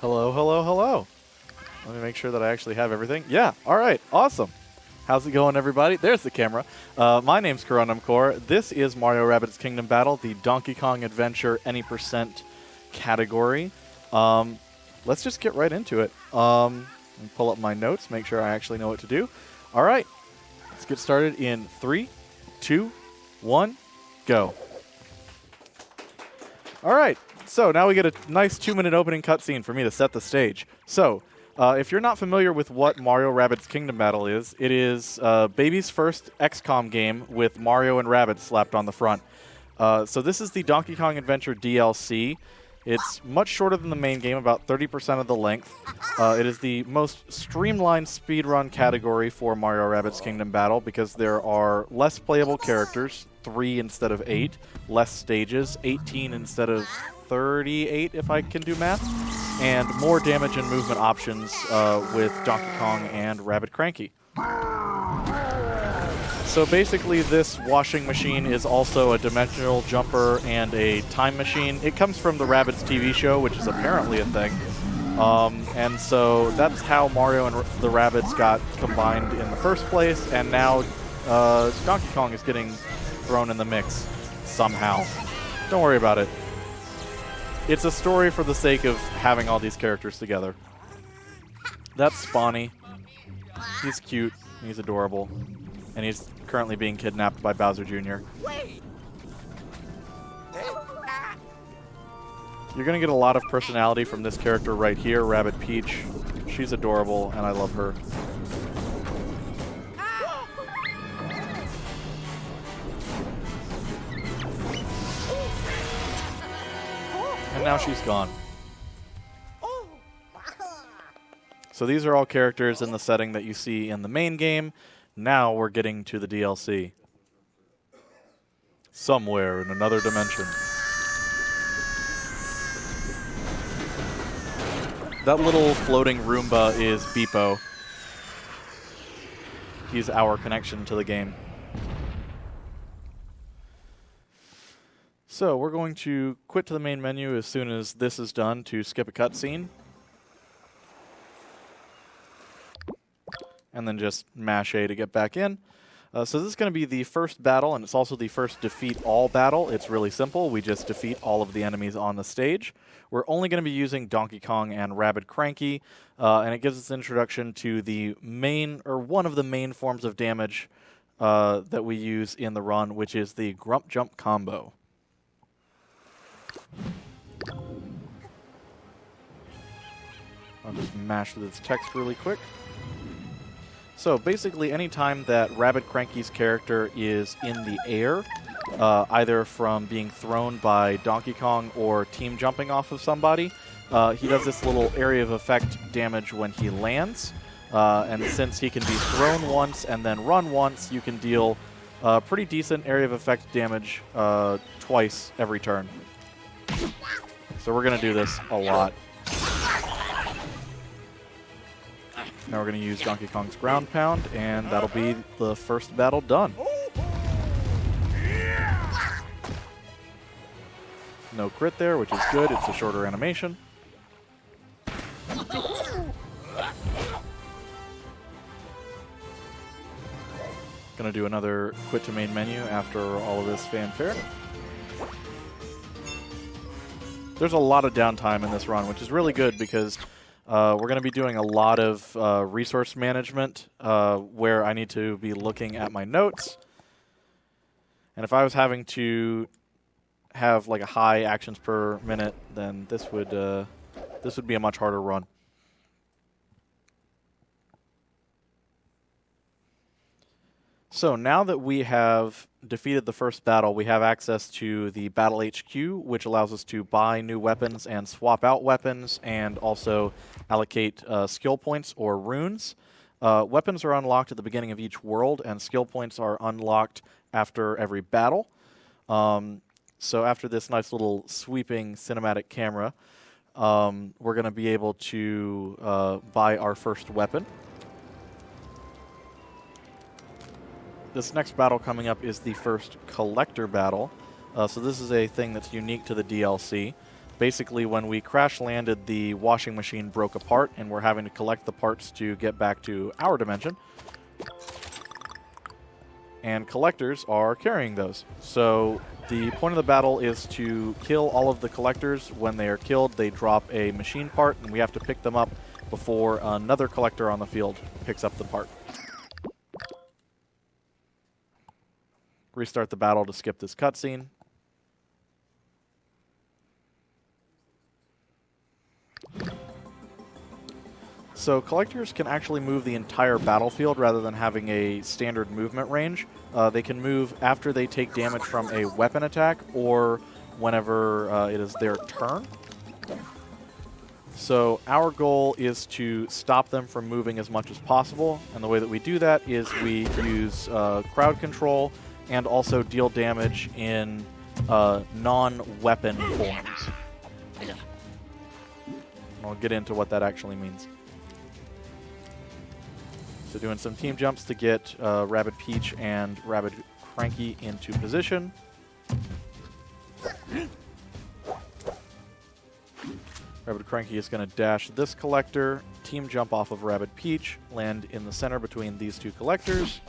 Hello, hello, hello. Let me make sure that I actually have everything. Yeah, all right, awesome. How's it going, everybody? There's the camera. My name's CorundumCore. This is Mario Rabbids Kingdom Battle, the Donkey Kong Adventure any percent category. Let's just get right into it. Pull up my notes, make sure I actually know what to do. All right, let's get started in 3, 2, 1, go. All right, so now we get a nice 2-minute opening cutscene for me to set the stage. So, if you're not familiar with what Mario Rabbids Kingdom Battle is, it is baby's first XCOM game with Mario and Rabbids slapped on the front. So this is the Donkey Kong Adventure DLC. It's much shorter than the main game, about 30% of the length. It is the most streamlined speedrun category for Mario Rabbids Kingdom Battle because there are less playable characters, 3 instead of 8, less stages, 18 instead of 38 if I can do math, and more damage and movement options with Donkey Kong and Rabbid Cranky. So basically this washing machine is also a dimensional jumper and a time machine. It comes from the Rabbids TV show, which is apparently a thing. And so that's how Mario and the Rabbids got combined in the first place, and now Donkey Kong is getting thrown in the mix somehow. Don't worry about it. It's a story for the sake of having all these characters together. That's Spawny. He's cute. He's adorable. And he's currently being kidnapped by Bowser Jr. You're going to get a lot of personality from this character right here, Rabbid Peach. She's adorable, and I love her. And now she's gone. So these are all characters in the setting that you see in the main game. Now we're getting to the DLC. Somewhere in another dimension. That little floating Roomba is Beepo. He's our connection to the game. So we're going to quit to the main menu as soon as this is done to skip a cutscene. And then just mash A to get back in. So this is going to be the first battle, and it's also the first defeat all battle. It's really simple. We just defeat all of the enemies on the stage. We're only going to be using Donkey Kong and Rabbid Cranky, and it gives us an introduction to the main, or one of the main forms of damage that we use in the run, which is the Grump Jump combo. I'll just mash through this text really quick. So basically, anytime that Rabbid Cranky's character is in the air, either from being thrown by Donkey Kong or team jumping off of somebody, he does this little area of effect damage when he lands. And since he can be thrown once and then run once, you can deal pretty decent area of effect damage twice every turn. So we're going to do this a lot. Now we're going to use Donkey Kong's Ground Pound, and that'll be the first battle done. No crit there, which is good. It's a shorter animation. Going to do another quit to main menu after all of this fanfare. There's a lot of downtime in this run, which is really good because we're going to be doing a lot of resource management where I need to be looking at my notes. And if I was having to have like a high actions per minute, then this would be a much harder run. So now that we have defeated the first battle, we have access to the Battle HQ, which allows us to buy new weapons and swap out weapons, and also allocate skill points or runes. Weapons are unlocked at the beginning of each world, and skill points are unlocked after every battle. So after this nice little sweeping cinematic camera, we're going to be able to buy our first weapon. This next battle coming up is the first collector battle. So this is a thing that's unique to the DLC. Basically, when we crash landed, the washing machine broke apart, and we're having to collect the parts to get back to our dimension. And collectors are carrying those. So the point of the battle is to kill all of the collectors. When they are killed, they drop a machine part, and we have to pick them up before another collector on the field picks up the part. Restart the battle to skip this cutscene. So collectors can actually move the entire battlefield rather than having a standard movement range. They can move after they take damage from a weapon attack or whenever it is their turn. So our goal is to stop them from moving as much as possible, and the way that we do that is we use crowd control and also deal damage in non-weapon forms. I'll get into what that actually means. So doing some team jumps to get Rabbid Peach and Rabbid Cranky into position. Rabbid Cranky is going to dash this collector, team jump off of Rabbid Peach, land in the center between these two collectors.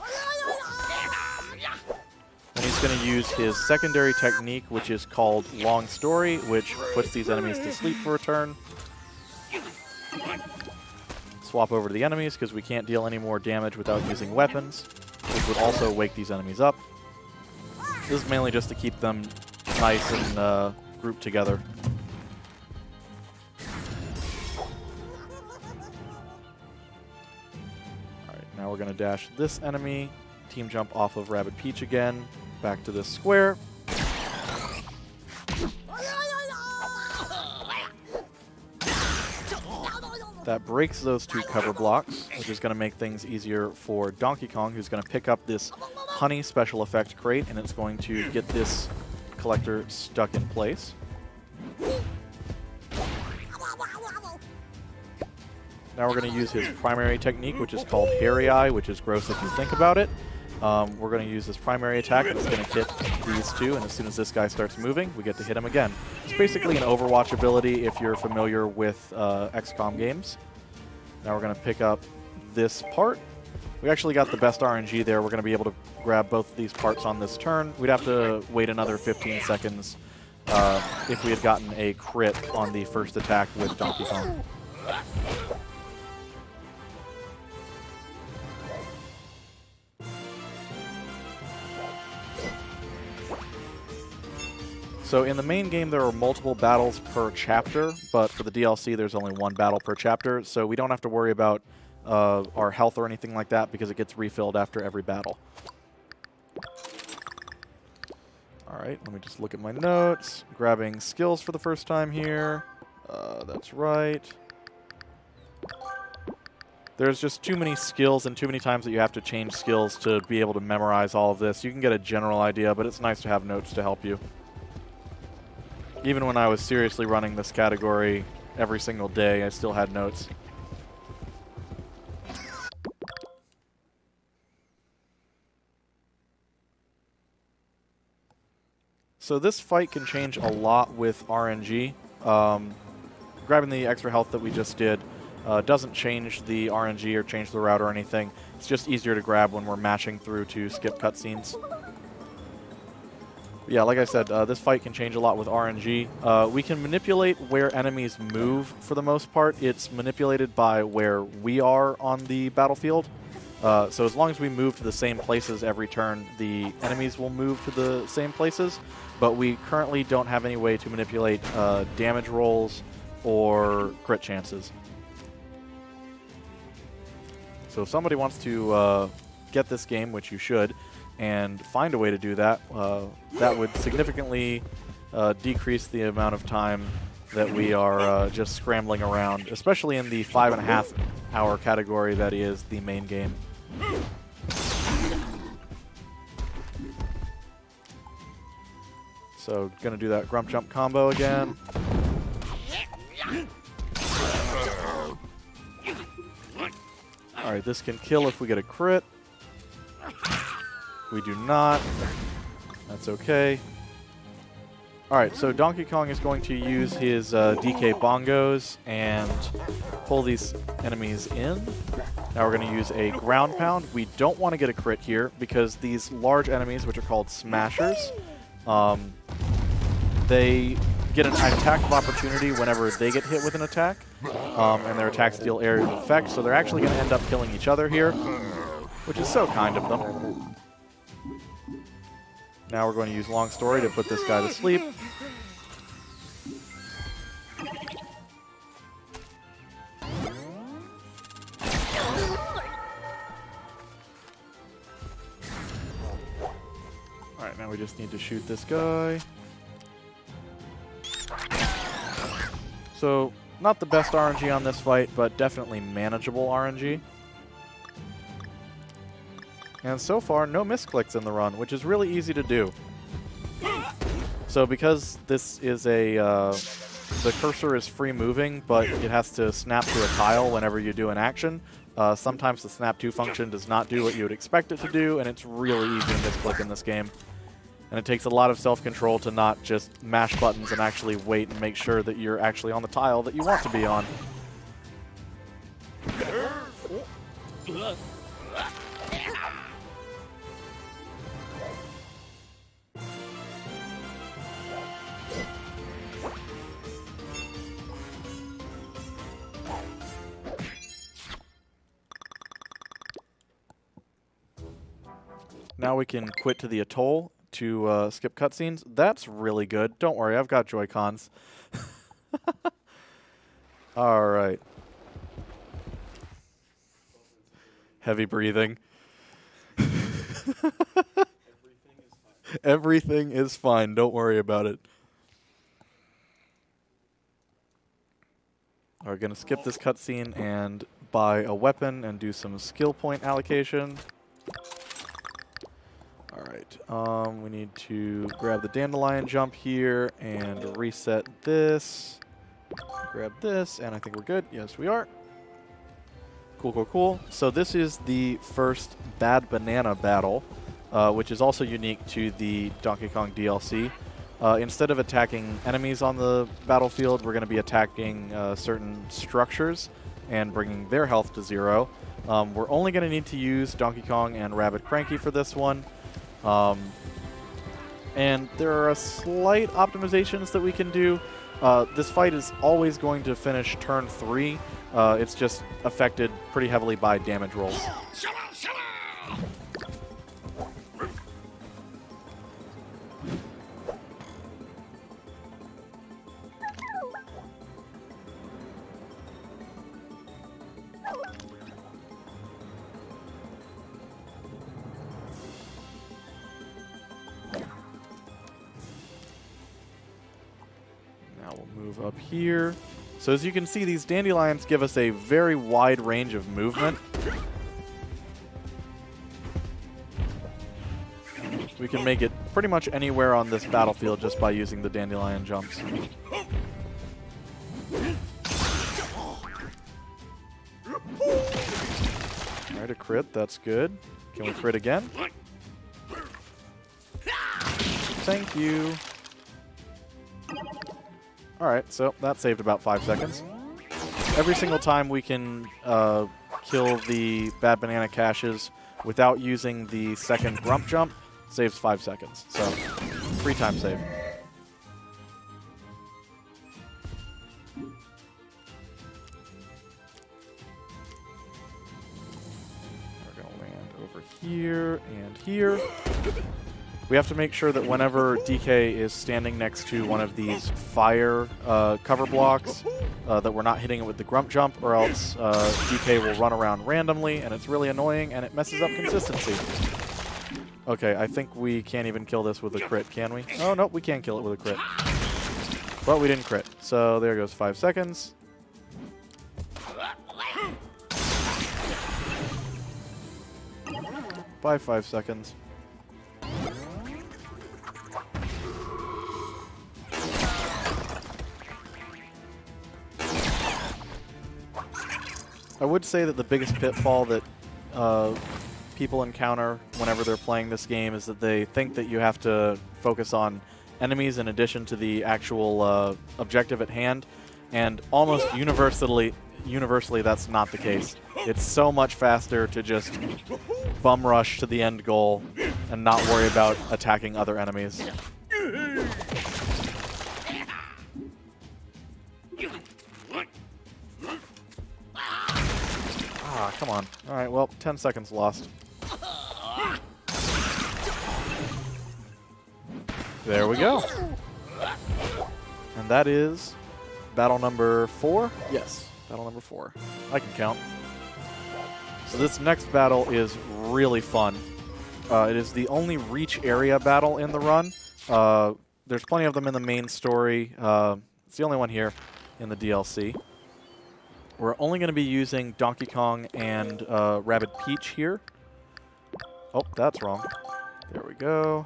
And he's going to use his secondary technique, which is called Long Story, which puts these enemies to sleep for a turn. Swap over to the enemies because we can't deal any more damage without using weapons, which would also wake these enemies up. This is mainly just to keep them nice and grouped together. Alright, now we're going to dash this enemy, team jump off of Rabbid Peach again, back to this square. That breaks those two cover blocks, which is going to make things easier for Donkey Kong, who's going to pick up this honey special effect crate, and it's going to get this collector stuck in place. Now we're going to use his primary technique, which is called Hairy Eye, which is gross if you think about it. We're going to use this primary attack, and it's going to hit these two, and as soon as this guy starts moving, we get to hit him again. It's basically an Overwatch ability if you're familiar with XCOM games. Now we're going to pick up this part. We actually got the best RNG there. We're going to be able to grab both of these parts on this turn. We'd have to wait another 15 seconds if we had gotten a crit on the first attack with Donkey Kong. So in the main game, there are multiple battles per chapter, but for the DLC, there's only one battle per chapter, so we don't have to worry about our health or anything like that because it gets refilled after every battle. All right, let me just look at my notes. Grabbing skills for the first time here. That's right. There's just too many skills and too many times that you have to change skills to be able to memorize all of this. You can get a general idea, but it's nice to have notes to help you. Even when I was seriously running this category every single day, I still had notes. So this fight can change a lot with RNG. Grabbing the extra health that we just did doesn't change the RNG or change the route or anything. It's just easier to grab when we're mashing through to skip cutscenes. Yeah, like I said, this fight can change a lot with RNG. We can manipulate where enemies move for the most part. It's manipulated by where we are on the battlefield. So as long as we move to the same places every turn, the enemies will move to the same places. But we currently don't have any way to manipulate damage rolls or crit chances. So if somebody wants to get this game, which you should, and find a way to do that, that would significantly decrease the amount of time that we are just scrambling around, especially in the 5.5-hour category that is the main game. So, gonna do that grump jump combo again. Alright, this can kill if we get a crit. We do not. That's okay. Alright, so Donkey Kong is going to use his DK bongos and pull these enemies in. Now we're going to use a ground pound. We don't want to get a crit here because these large enemies, which are called smashers, they get an attack of opportunity whenever they get hit with an attack, and their attacks deal area of effect, so they're actually going to end up killing each other here, which is so kind of them. Now we're going to use Long Story to put this guy to sleep. Alright, now we just need to shoot this guy. So, not the best RNG on this fight, but definitely manageable RNG. And so far, no misclicks in the run, which is really easy to do. So because this is a, the cursor is free moving, but it has to snap to a tile whenever you do an action, sometimes the snap to function does not do what you would expect it to do, and it's really easy to misclick in this game. And it takes a lot of self-control to not just mash buttons and actually wait and make sure that you're actually on the tile that you want to be on. Now we can quit to the atoll to skip cutscenes. That's really good. Don't worry, I've got Joy-Cons. All right. Heavy breathing. Everything is fine. Don't worry about it. We're going to skip this cutscene and buy a weapon and do some skill point allocation. Alright, we need to grab the dandelion jump here and reset this. Grab this, and I think we're good. Yes, we are. Cool, cool, cool. So this is the first Bad Banana battle, which is also unique to the Donkey Kong DLC. Instead of attacking enemies on the battlefield, we're going to be attacking certain structures and bringing their health to 0. We're only going to need to use Donkey Kong and Rabbid Cranky for this one. And there are slight optimizations that we can do. This fight is always going to finish turn 3. It's just affected pretty heavily by damage rolls. Move up here. So as you can see, these dandelions give us a very wide range of movement. We can make it pretty much anywhere on this battlefield just by using the dandelion jumps. Alright, a crit, that's good. Can we crit again? Thank you. Alright, so that saved about 5 seconds. Every single time we can kill the Bad Banana caches without using the second Grump jump, saves 5 seconds. So, free time save. We're going to land over here and here. We have to make sure that whenever DK is standing next to one of these fire cover blocks, that we're not hitting it with the Grump jump, or else DK will run around randomly, and it's really annoying, and it messes up consistency. Okay, I think we can't even kill this with a crit, can we? Oh, nope, we can kill it with a crit. But we didn't crit, so there goes 5 seconds. By 5 seconds. I would say that the biggest pitfall that people encounter whenever they're playing this game is that they think that you have to focus on enemies in addition to the actual objective at hand, and almost universally that's not the case. It's so much faster to just bum rush to the end goal and not worry about attacking other enemies. Ah, come on. All right, well, 10 seconds lost. There we go. And that is battle number 4? Yes, battle number 4. I can count. So this next battle is really fun. It is the only reach area battle in the run. There's plenty of them in the main story. It's the only one here in the DLC. We're only going to be using Donkey Kong and Rabbid Peach here. Oh, that's wrong. There we go.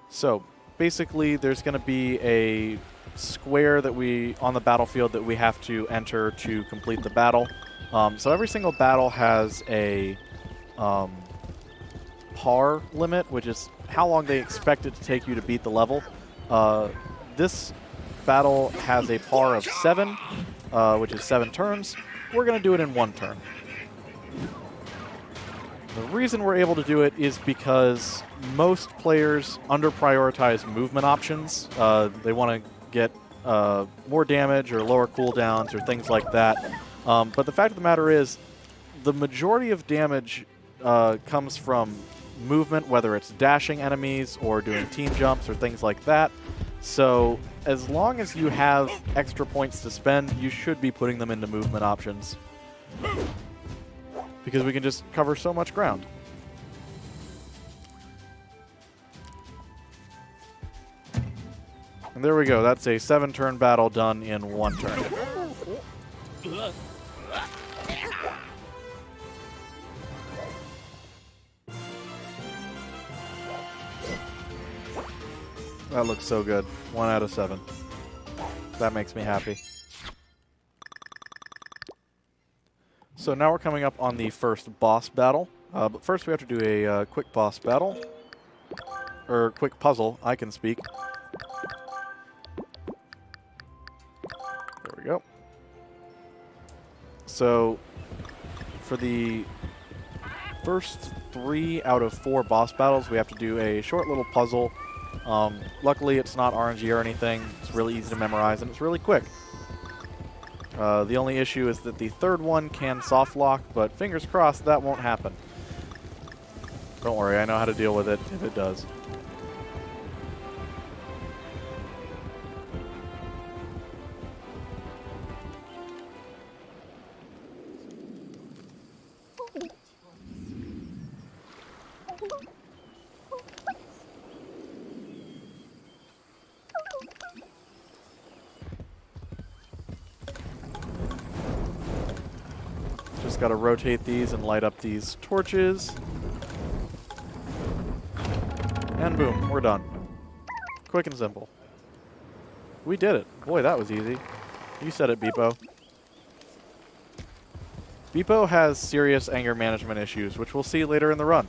So basically there's going to be a square that on the battlefield that we have to enter to complete the battle. So every single battle has a par limit, which is how long they expect it to take you to beat the level. This battle has a par of 7, which is 7 turns. We're going to do it in 1 turn. The reason we're able to do it is because most players under-prioritize movement options. They want to get more damage or lower cooldowns or things like that. But the fact of the matter is, the majority of damage comes from movement, whether it's dashing enemies or doing team jumps or things like that. So as long as you have extra points to spend, you should be putting them into movement options, because we can just cover so much ground. And there we go. That's a 7-turn battle done in 1 turn. That looks so good. 1 out of 7. That makes me happy. So now we're coming up on the first boss battle. But first we have to do a quick boss battle. Or quick puzzle. I can speak. There we go. So for the first 3 out of 4 boss battles, we have to do a short little puzzle. Luckily, it's not RNG or anything. It's really easy to memorize, and it's really quick. The only issue is that the third one can soft lock, but fingers crossed that won't happen. Don't worry, I know how to deal with it if it does. Just got to rotate these and light up these torches. And boom, we're done. Quick and simple. We did it. Boy, that was easy. You said it, Beepo. Beepo has serious anger management issues, which we'll see later in the run.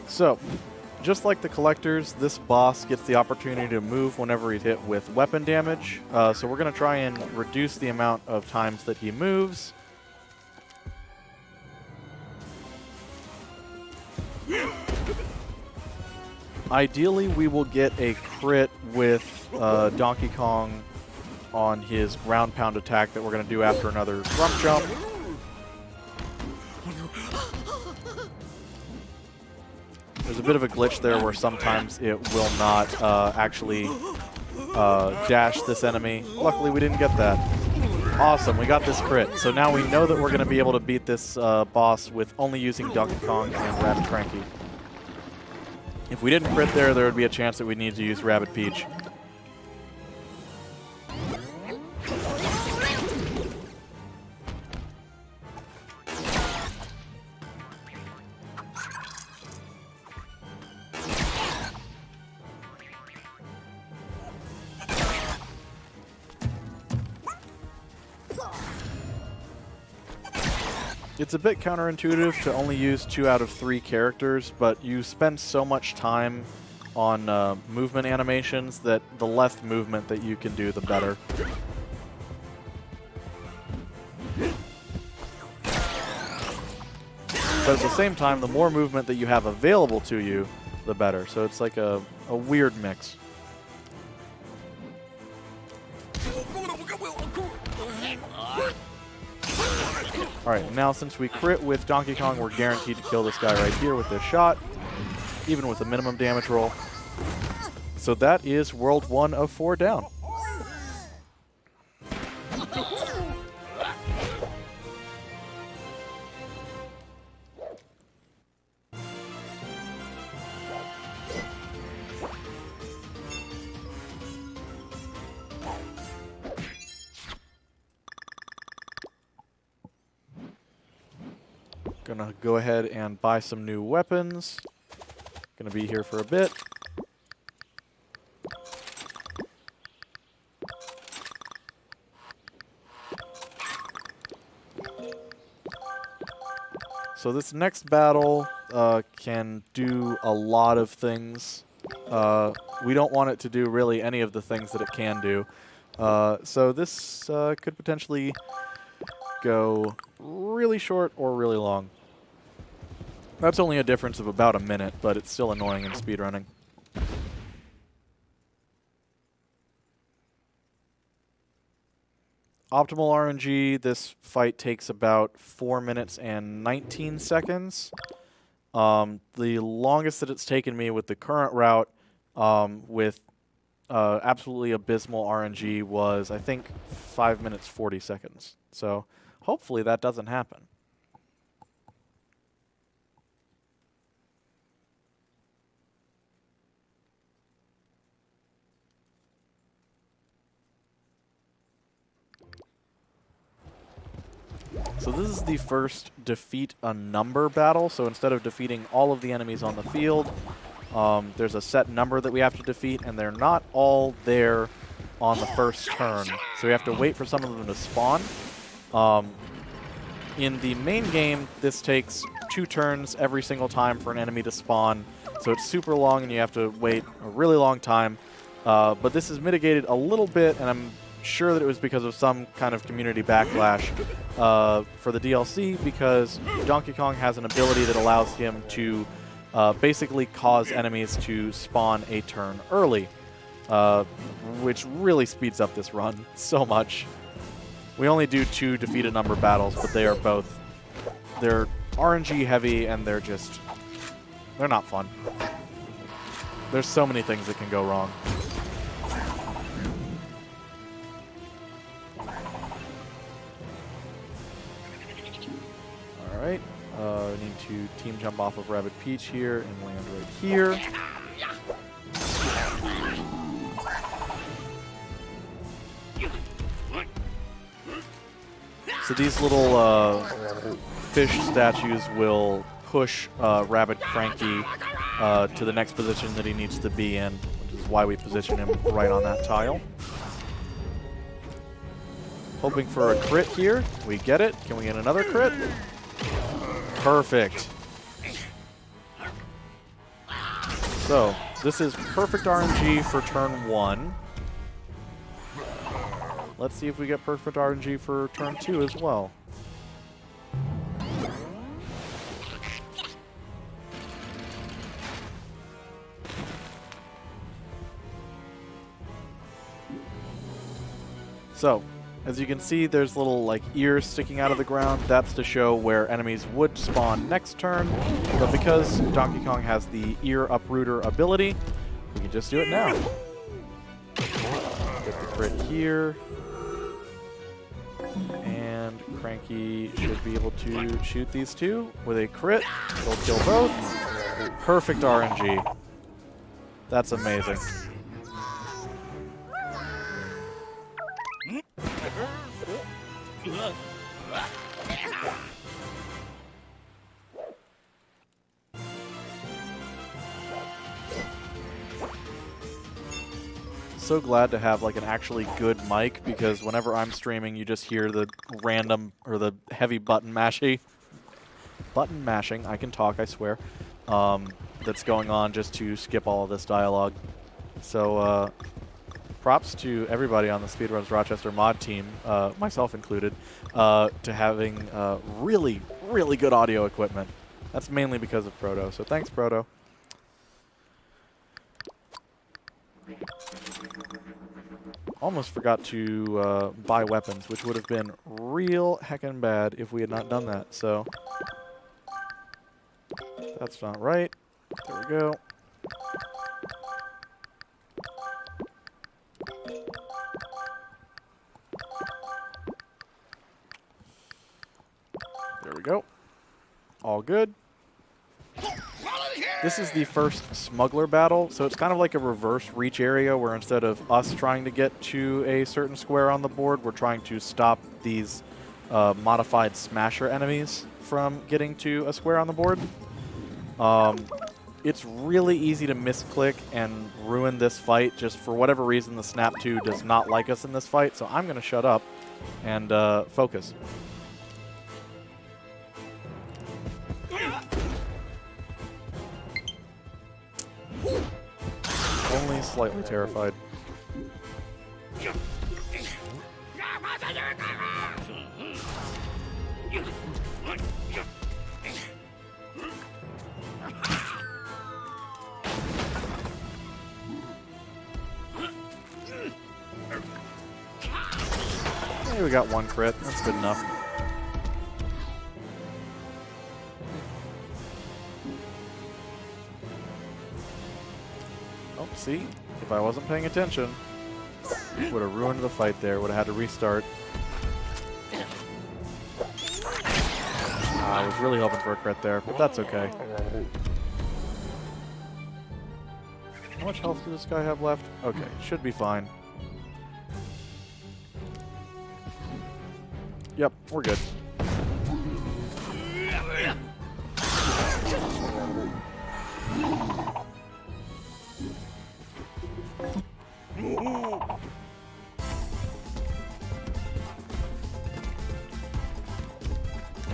So, just like the collectors, this boss gets the opportunity to move whenever he's hit with weapon damage. So we're going to try and reduce the amount of times that he moves. Ideally, we will get a crit with Donkey Kong on his ground pound attack that we're going to do after another rump jump. There's a bit of a glitch there where sometimes it will not actually dash this enemy. Luckily, we didn't get that. Awesome, we got this crit. So now we know that we're going to be able to beat this boss with only using Donkey Kong and Rabbid Cranky. If we didn't crit there, there would be a chance that we'd need to use Rabbid Peach. It's a bit counterintuitive to only use 2 out of 3 characters, but you spend so much time on movement animations that the less movement that you can do, the better. But at the same time, the more movement that you have available to you, the better. So it's like a weird mix. Alright, now since we crit with Donkey Kong, we're guaranteed to kill this guy right here with this shot, even with a minimum damage roll. So that is World 1 of 4 down. Gonna go ahead and buy some new weapons. Gonna be here for a bit. So this next battle can do a lot of things. We don't want it to do really any of the things that it can do. So this could potentially go really short or really long. That's only a difference of about a minute, but it's still annoying in speedrunning. Optimal RNG, this fight takes about 4 minutes and 19 seconds. The longest that it's taken me with the current route with absolutely abysmal RNG was, I think, 5 minutes 40 seconds. So hopefully that doesn't happen. So this is the first defeat a number battle. So instead of defeating all of the enemies on the field, there's a set number that we have to defeat, and they're not all there on the first turn. So we have to wait for some of them to spawn. In the main game, this takes 2 turns every single time for an enemy to spawn. So it's super long, and you have to wait a really long time. But this is mitigated a little bit, and I'm sure that it was because of some kind of community backlash for the DLC, because Donkey Kong has an ability that allows him to basically cause enemies to spawn a turn early, which really speeds up this run so much. We only do 2 defeat a number battles, but they are both, they're RNG heavy, and they're not fun. There's so many things that can go wrong. Alright, we need to team jump off of Rabbid Peach here and land right here. So these little fish statues will push Rabbid Cranky to the next position that he needs to be in, which is why we position him right on that tile. Hoping for a crit here. We get it. Can we get another crit? Perfect. So, this is perfect RNG for turn 1. Let's see if we get perfect RNG for turn 2 as well. So, as you can see, there's little like ears sticking out of the ground. That's to show where enemies would spawn next turn. But because Donkey Kong has the ear uprooter ability, we can just do it now. Get the crit here. And Cranky should be able to shoot these 2 with a crit. It'll kill both. Perfect RNG. That's amazing. So glad to have like an actually good mic, because whenever I'm streaming, you just hear the random or the heavy button mashing. I can talk, I swear. That's going on just to skip all of this dialogue. So props to everybody on the Speedruns Rochester mod team, myself included, to having really, really good audio equipment. That's mainly because of Proto, so thanks, Proto. Almost forgot to buy weapons, which would have been real heckin' bad if we had not done that, so... That's not right. There we go. There we go. All good. This is the first smuggler battle, so it's kind of like a reverse reach area where instead of us trying to get to a certain square on the board, we're trying to stop these modified smasher enemies from getting to a square on the board. It's really easy to misclick and ruin this fight. Just for whatever reason, the Snap 2 does not like us in this fight, so I'm going to shut up and focus. Only slightly terrified. Hey, we got one crit. That's good enough. Oh, see? If I wasn't paying attention, would have ruined the fight there. Would have had to restart. I was really hoping for a crit there, but that's okay. How much health does this guy have left? Okay, should be fine. Yep, we're good.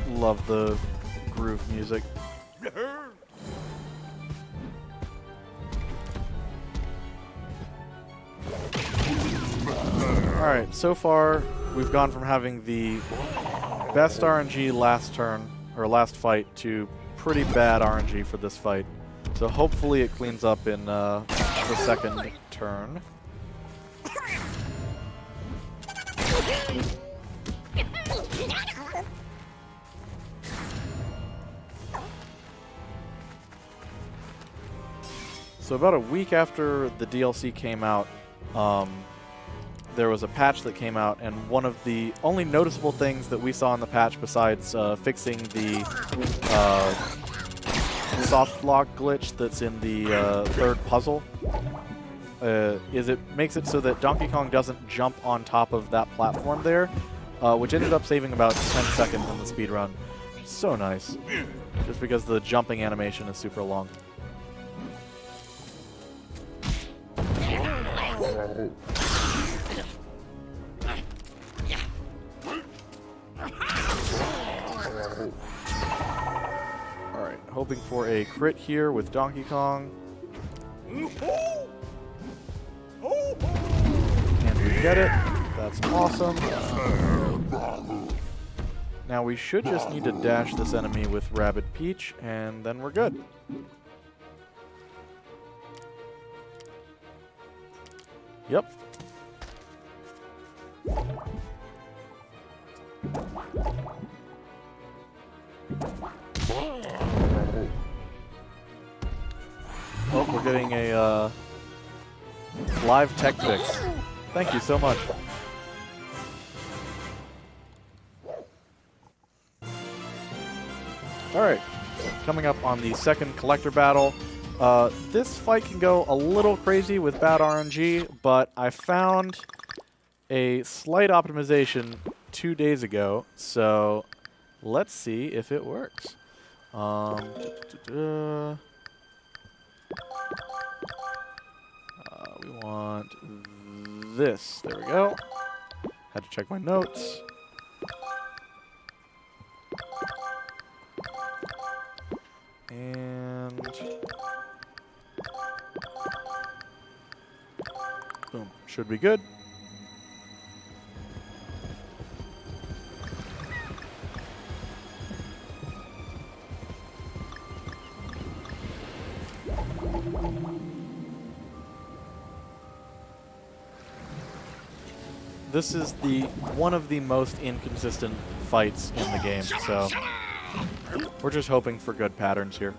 Love the groove music. Alright, so far we've gone from having the best RNG last turn, or last fight, to pretty bad RNG for this fight. So hopefully it cleans up in the second turn. So about a week after the DLC came out, there was a patch that came out, and one of the only noticeable things that we saw in the patch, besides fixing the soft lock glitch that's in the third puzzle, is it makes it so that Donkey Kong doesn't jump on top of that platform there, which ended up saving about 10 seconds in the speedrun. So nice. Just because the jumping animation is super long. Alright, hoping for a crit here with Donkey Kong. And we get it. That's awesome. Now we should just need to dash this enemy with Rabbid Peach, and then we're good. Yep. Oh, we're getting a live tech fix. Thank you so much. Alright, coming up on the second collector battle. This fight can go a little crazy with bad RNG, but I found a slight optimization 2 days ago, so let's see if it works. We want this. There we go. Had to check my notes. And boom. Should be good. This is one of the most inconsistent fights in the game, so we're just hoping for good patterns here.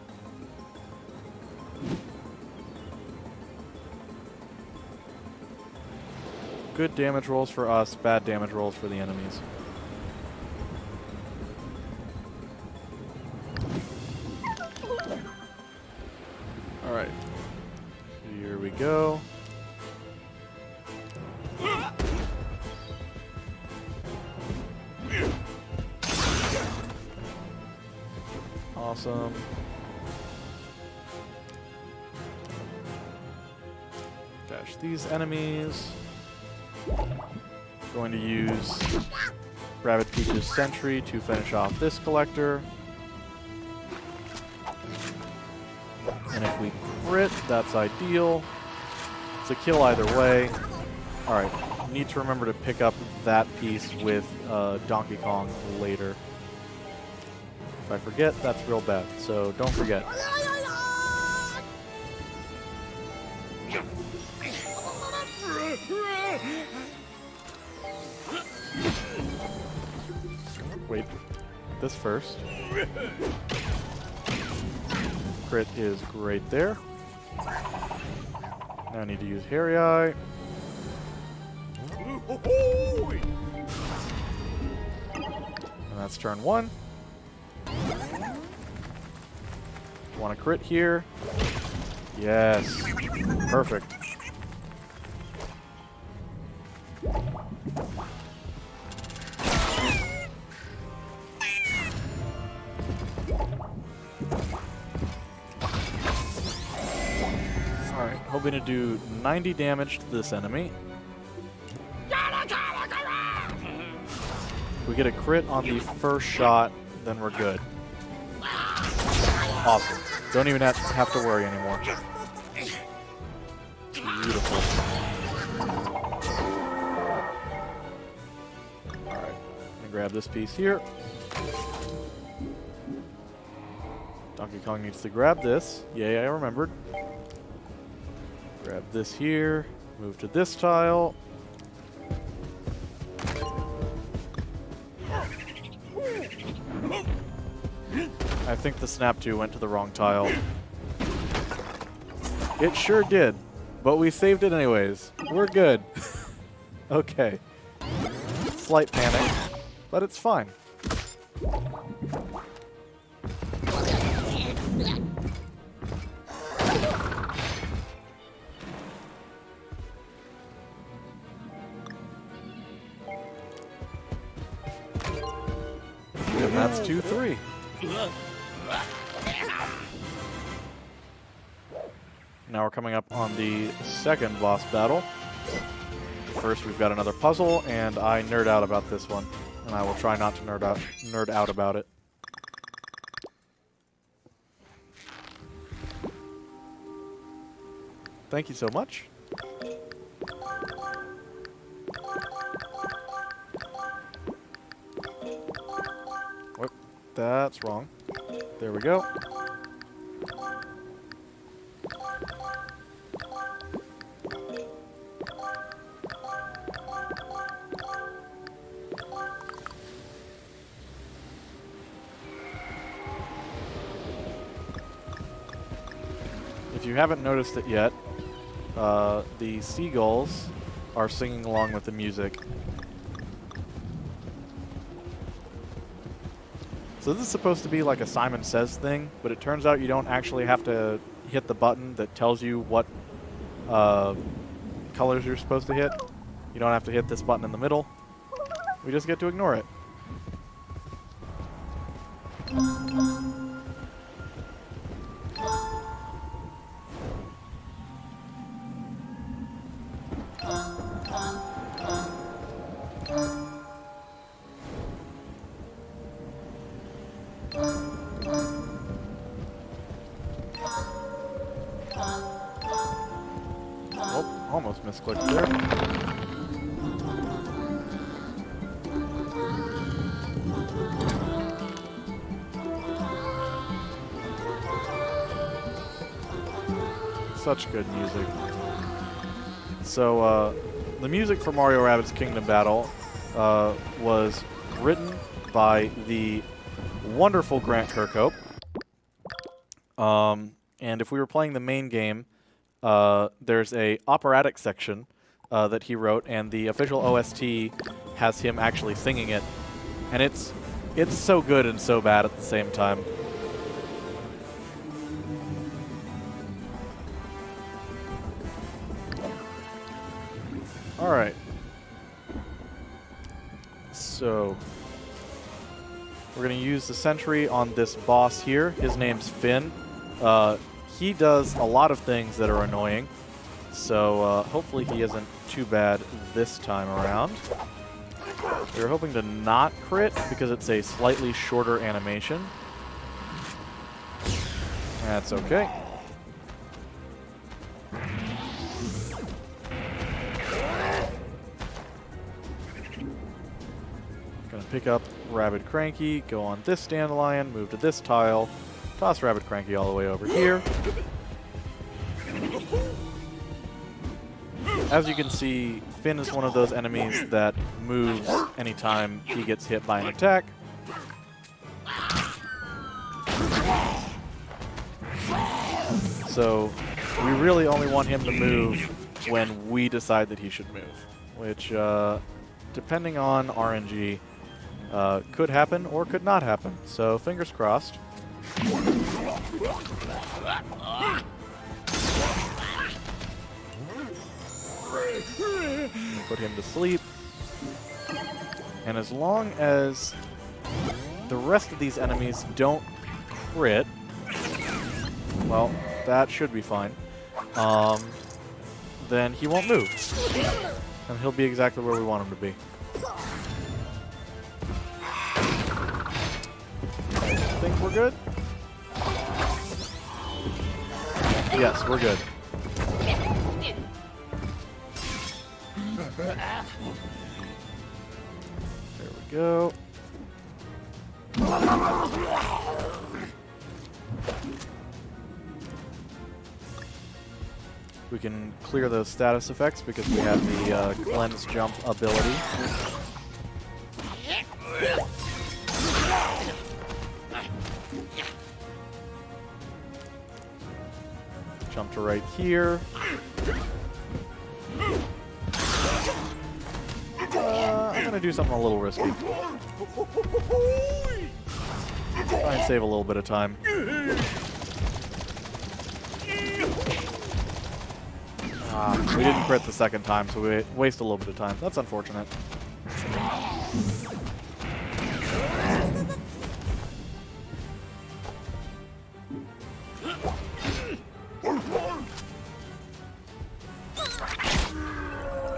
Good damage rolls for us, bad damage rolls for the enemies. Alright. Here we go. Awesome. Dash these enemies. Going to use Rabbid Peach's Sentry to finish off this collector. And if we crit, that's ideal. It's a kill either way. Alright, need to remember to pick up that piece with Donkey Kong later. If I forget, that's real bad, so don't forget. Wait, this first. Crit is great there. Now I need to use Hairy Eye. And that's turn 1. Want to crit here? Yes. Perfect. Alright, hoping to do 90 damage to this enemy. If we get a crit on the first shot, then we're good. Awesome. Don't even have to worry anymore. Beautiful. Alright, I'm gonna grab this piece here. Donkey Kong needs to grab this. Yay, I remembered. Grab this here. Move to this tile. I think the Snap 2 went to the wrong tile. It sure did, but we saved it anyways. We're good. Okay. Slight panic, but it's fine. And that's 2-3. Now we're coming up on the second boss battle. First, we've got another puzzle, and I nerd out about this one, and I will try not to nerd out about it. Thank you so much. Whoop, that's wrong. There we go. If you haven't noticed it yet, the seagulls are singing along with the music. So this is supposed to be like a Simon Says thing, but it turns out you don't actually have to hit the button that tells you what colors you're supposed to hit. You don't have to hit this button in the middle. We just get to ignore it. Oh, almost misclicked there. Such good music. So, the music for Mario Rabbids Kingdom Battle was written by the wonderful Grant Kirkhope. And if we were playing the main game, there's a operatic section that he wrote, and the official OST has him actually singing it. And it's so good and so bad at the same time. All right. So we're going to use the sentry on this boss here. His name's Finn. He does a lot of things that are annoying, so hopefully he isn't too bad this time around. We're hoping to not crit because it's a slightly shorter animation. That's okay. Gonna pick up Rabbid Cranky, go on this dandelion, move to this tile, toss Rabbid Cranky all the way over here. As you can see, Finn is one of those enemies that moves anytime he gets hit by an attack. So we really only want him to move when we decide that he should move, which, depending on RNG, could happen or could not happen. So fingers crossed. Put him to sleep. And as long as the rest of these enemies don't crit, well, that should be fine. Then he won't move. And he'll be exactly where we want him to be. I think we're good? Yes, we're good. There we go. We can clear those status effects because we have the cleanse jump ability. Jump to right here. I'm going to do something a little risky. Try and save a little bit of time. We didn't crit the second time, so we waste a little bit of time. That's unfortunate.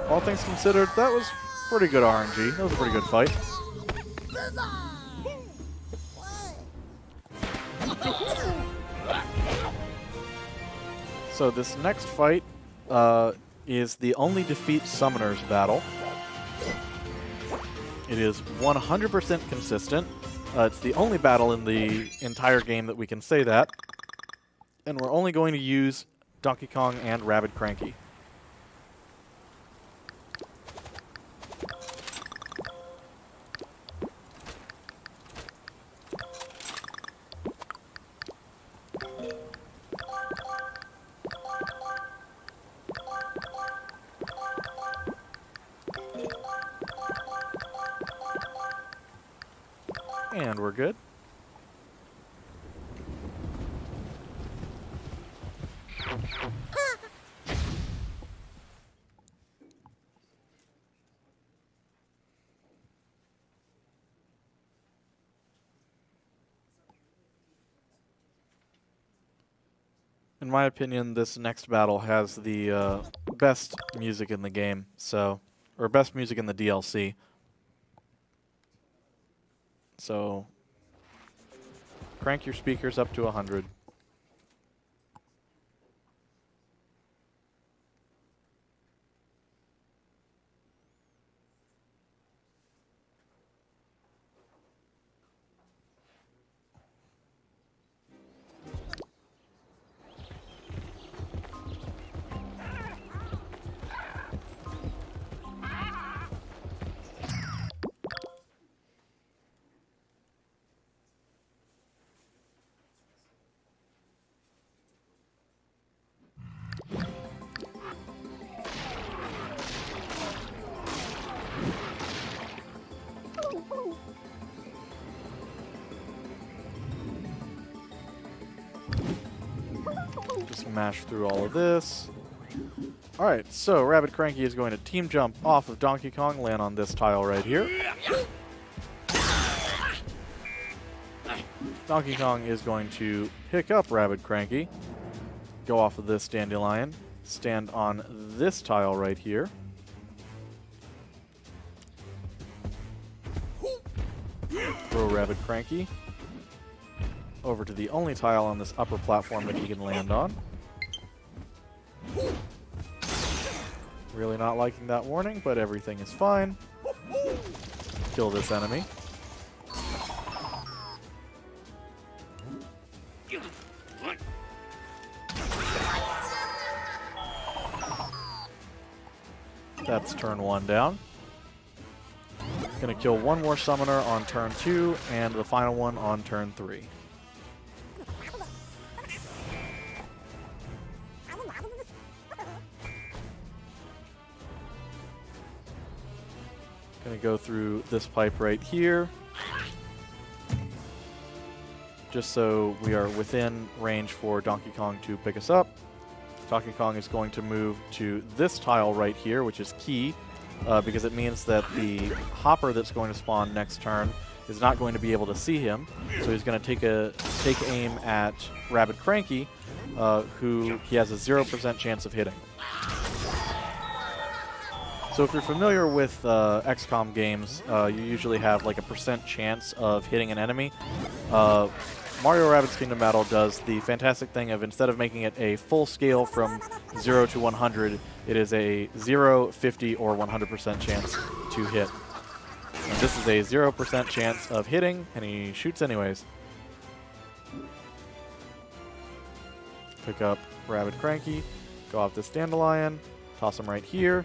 All things considered, that was pretty good RNG. That was a pretty good fight. So this next fight is the only defeat summoners battle. It is 100% consistent. It's the only battle in the entire game that we can say that. And we're only going to use Donkey Kong and Rabbid Cranky. And we're good. In my opinion, this next battle has the best music in the game, or best music in the DLC. So, crank your speakers up to 100. Smash through all of this. Alright, so Rabbid Cranky is going to team jump off of Donkey Kong, land on this tile right here. Donkey Kong is going to pick up Rabbid Cranky, go off of this dandelion, stand on this tile right here. Throw Rabbid Cranky over to the only tile on this upper platform that he can land on. Really not liking that warning, but everything is fine. Kill this enemy. That's turn 1 down. Gonna kill one more summoner on turn 2 and the final one on turn 3. Gonna go through this pipe right here, just so we are within range for Donkey Kong to pick us up. Donkey Kong is going to move to this tile right here, which is key, because it means that the hopper that's going to spawn next turn is not going to be able to see him. So he's going to take aim at Rabbid Cranky, who he has a 0% chance of hitting. So if you're familiar with XCOM games, you usually have like a % chance of hitting an enemy. Mario Rabbids Kingdom Battle does the fantastic thing of, instead of making it a full scale from 0 to 100, it is a 0, 50, or 100% chance to hit. And this is a 0% chance of hitting, and he shoots anyways. Pick up Rabbid Cranky, go off this dandelion, toss him right here.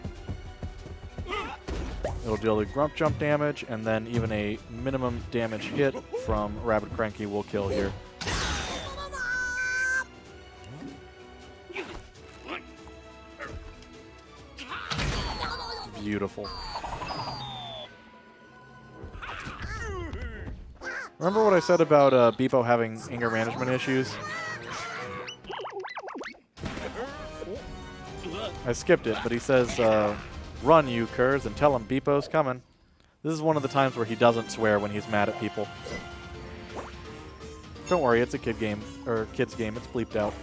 It'll deal the grump jump damage, and then even a minimum damage hit from Rabbid Cranky will kill here. Beautiful. Remember what I said about Beepo having anger management issues? I skipped it, but he says, "Run, you curs, and tell him Beepo's coming." This is one of the times where he doesn't swear when he's mad at people. Don't worry, it's a kid's game. It's bleeped out.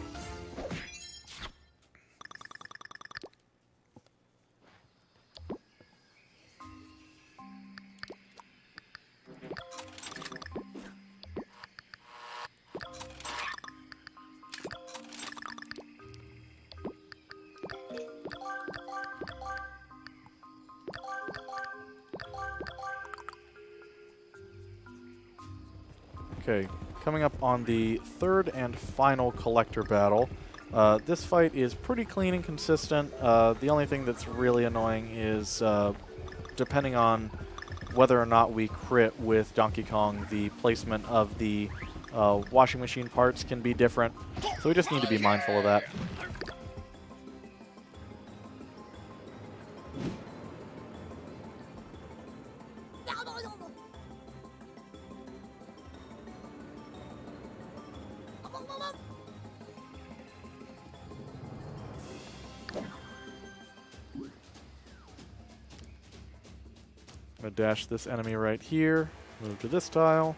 Okay, coming up on the third and final collector battle. This fight is pretty clean and consistent. The only thing that's really annoying is, depending on whether or not we crit with Donkey Kong, the placement of the washing machine parts can be different. So we just need to be mindful of that. I'm going to dash this enemy right here, move to this tile.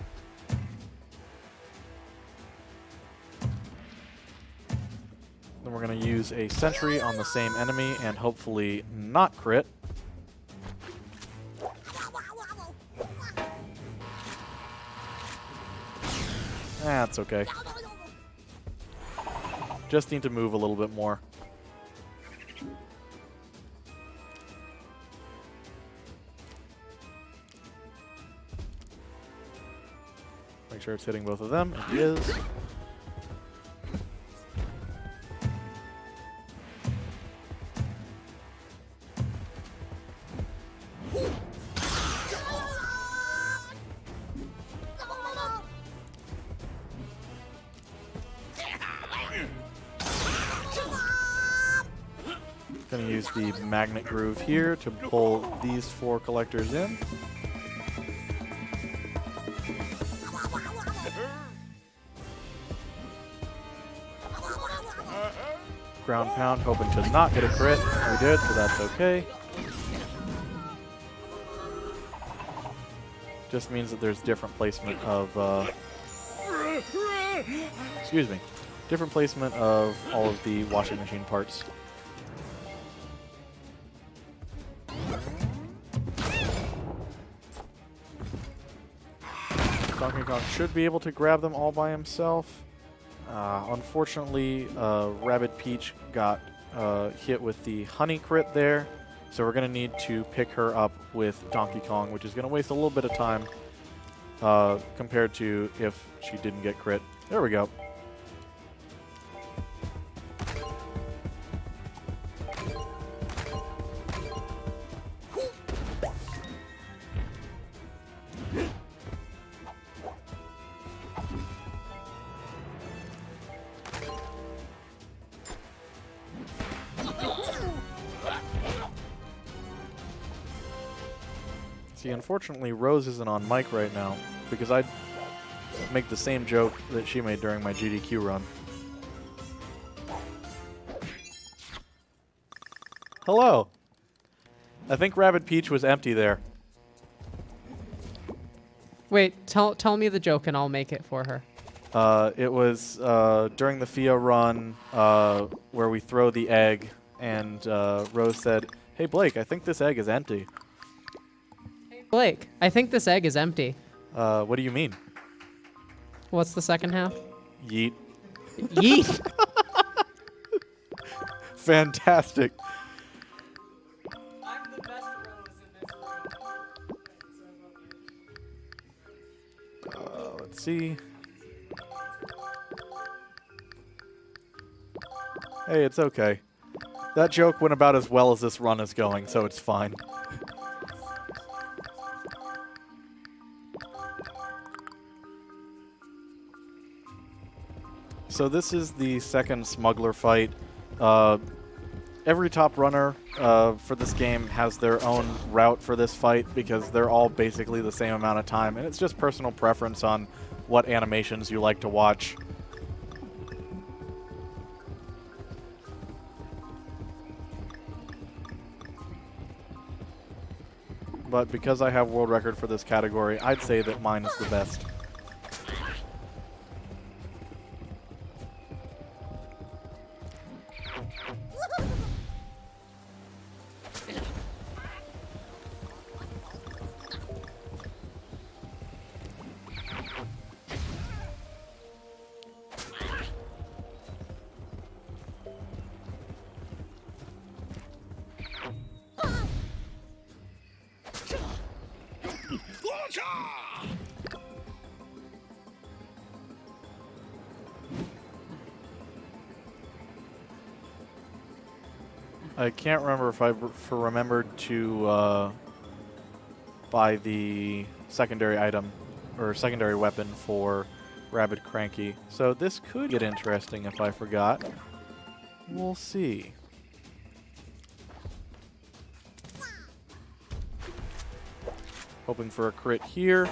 use a sentry on the same enemy and hopefully not crit. That's okay. Just need to move a little bit more. Make sure it's hitting both of them. It is. Gonna use the magnet groove here to pull these 4 collectors in. Ground pound, hoping to not get a crit. We did, so that's okay. Just means that there's different placement of, excuse me, different placement of all of the washing machine parts. Donkey Kong should be able to grab them all by himself. Unfortunately, Rabbid Peach got hit with the honey crit there, so we're going to need to pick her up with Donkey Kong, which is going to waste a little bit of time compared to if she didn't get crit. There we go. See, unfortunately, Rose isn't on mic right now because I'd make the same joke that she made during my GDQ run. Hello. I think Rabbid Peach was empty there. Wait, tell me the joke and I'll make it for her. It was during the FIA run where we throw the egg, and Rose said, "Hey Blake, I think this egg is empty." Hey Blake, I think this egg is empty. What do you mean? What's the second half? Yeet. Yeet. Fantastic. I'm the best Rose in this room. Let's see. Hey, it's okay. That joke went about as well as this run is going, so it's fine. So this is the second smuggler fight. Every top runner for this game has their own route for this fight because they're all basically the same amount of time, and it's just personal preference on what animations you like to watch. But because I have world record for this category, I'd say that mine is the best. I can't remember if I remembered to buy the secondary item or secondary weapon for Rabbid Cranky. So this could get interesting if I forgot. We'll see. Hoping for a crit here.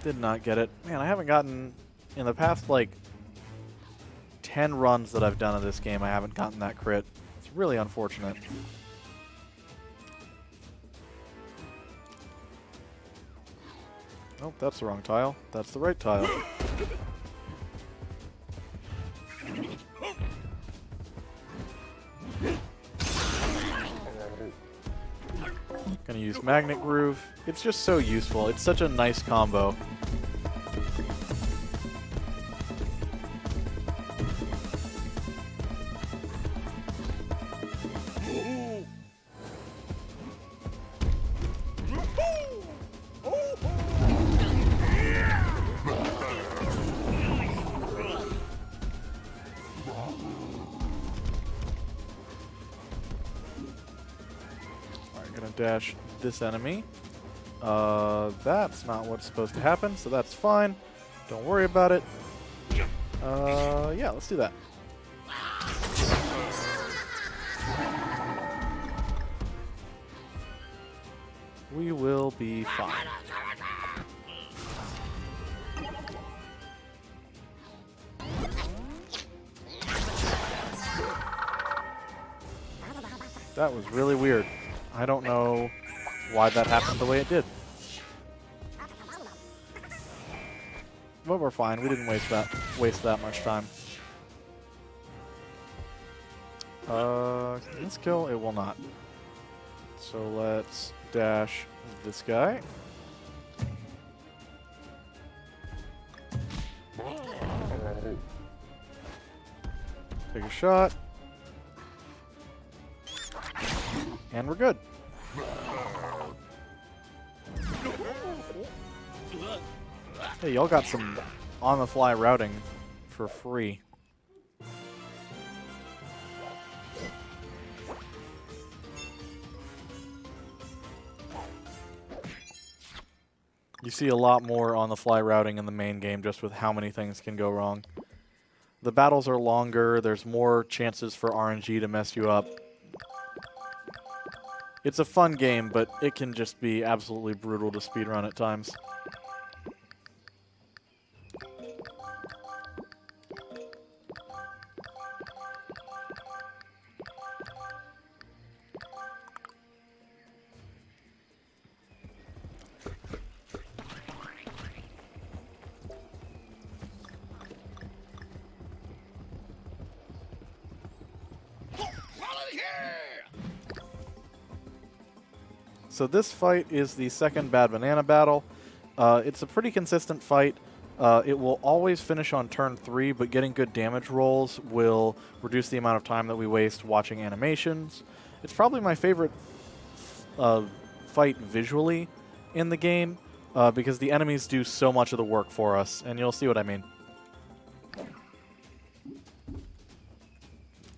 Did not get it. Man, I haven't gotten... In the past, like, 10 runs that I've done of this game, I haven't gotten that crit. It's really unfortunate. Oh, that's the wrong tile. That's the right tile. Gonna use Magnet Groove. It's just so useful. It's such a nice combo. Dash this enemy. That's not what's supposed to happen, so that's fine. Don't worry about it. Yeah, let's do that. We will be fine. That was really weird. I don't know why that happened the way it did. But we're fine. We didn't waste that much time. Can this kill? It will not. So let's dash this guy. Take a shot. And we're good. Hey, y'all got some on-the-fly routing for free. You see a lot more on-the-fly routing in the main game just with how many things can go wrong. The battles are longer, there's more chances for RNG to mess you up. It's a fun game, but it can just be absolutely brutal to speedrun at times. So this fight is the second Bad Banana battle. It's a pretty consistent fight. It will always finish on turn 3, but getting good damage rolls will reduce the amount of time that we waste watching animations. It's probably my favorite fight visually in the game because the enemies do so much of the work for us, and you'll see what I mean.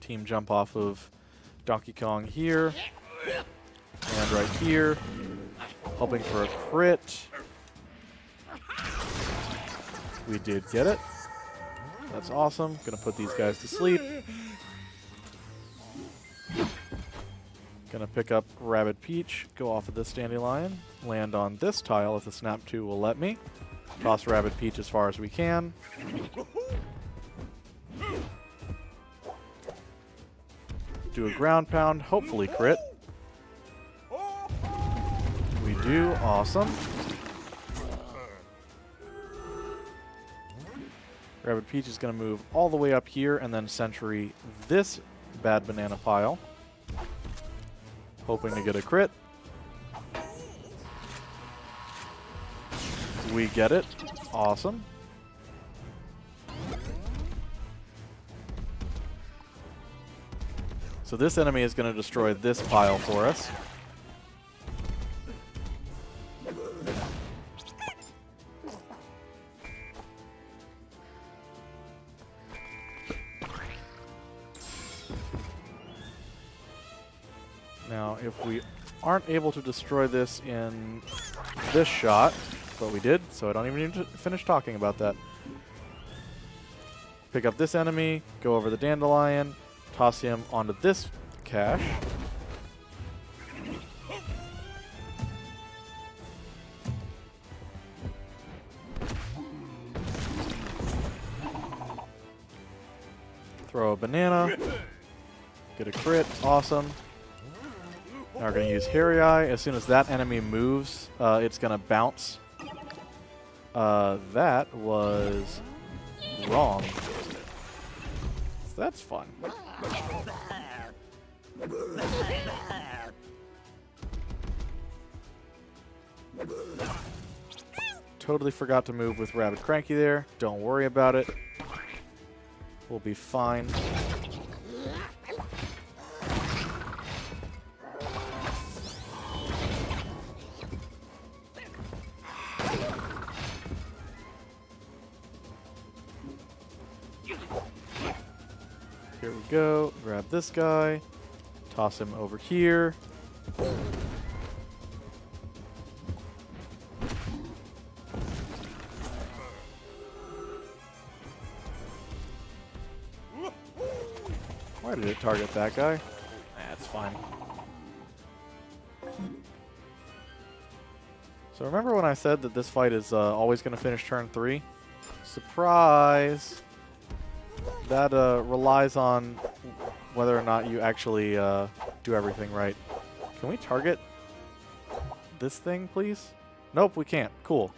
Team jump off of Donkey Kong here. And right here, hoping for a crit. We did get it. That's awesome. Gonna put these guys to sleep. Gonna pick up Rabbid Peach, go off of this dandelion, land on this tile if the Snap 2 will let me. Toss Rabbid Peach as far as we can. Do a ground pound, hopefully crit. We do, awesome. Rabbid Peach is going to move all the way up here and then sentry this Bad Banana pile. Hoping to get a crit. We get it. Awesome. So this enemy is going to destroy this pile for us. Now, if we aren't able to destroy this in this shot, but we did, so I don't even need to finish talking about that. Pick up this enemy, go over the dandelion, toss him onto this cache. Throw a banana, get a crit, awesome. Now we're going to use Hairy Eye. As soon as that enemy moves, it's going to bounce That was wrong. So that's fun. Totally forgot to move with Rabbid Cranky there. Don't worry about it. We'll be fine. Here we go. Grab this guy. Toss him over here. Why did it target that guy? That's fine. So remember when I said that this fight is always going to finish turn 3? Surprise! That relies on whether or not you actually do everything right. Can we target this thing, please? Nope, we can't. Cool.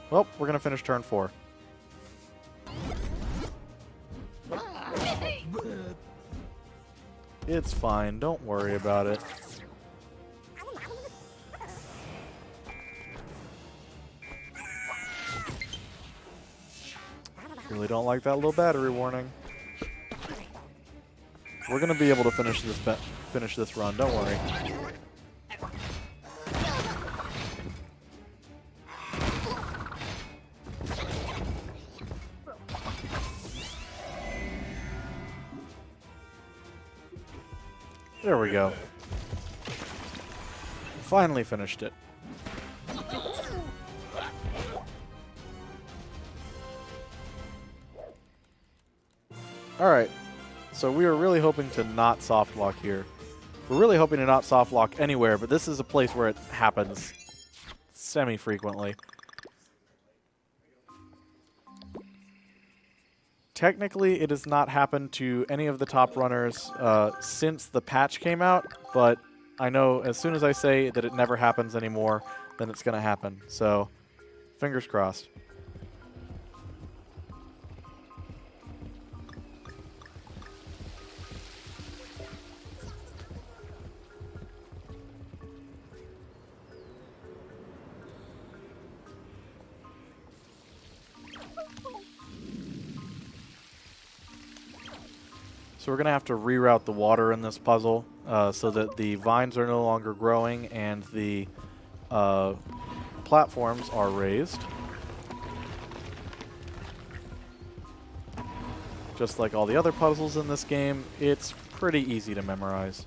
Well, we're going to finish turn 4. It's fine. Don't worry about it. Really don't like that little battery warning. We're gonna be able to finish this run. Don't worry. There we go. Finally finished it. Alright, so we are really hoping to not soft lock here. We're really hoping to not soft lock anywhere, but this is a place where it happens semi-frequently. Technically, it has not happened to any of the top runners since the patch came out, but I know as soon as I say that it never happens anymore, then it's going to happen. So, fingers crossed. So we're going to have to reroute the water in this puzzle so that the vines are no longer growing and the platforms are raised. Just like all the other puzzles in this game, it's pretty easy to memorize.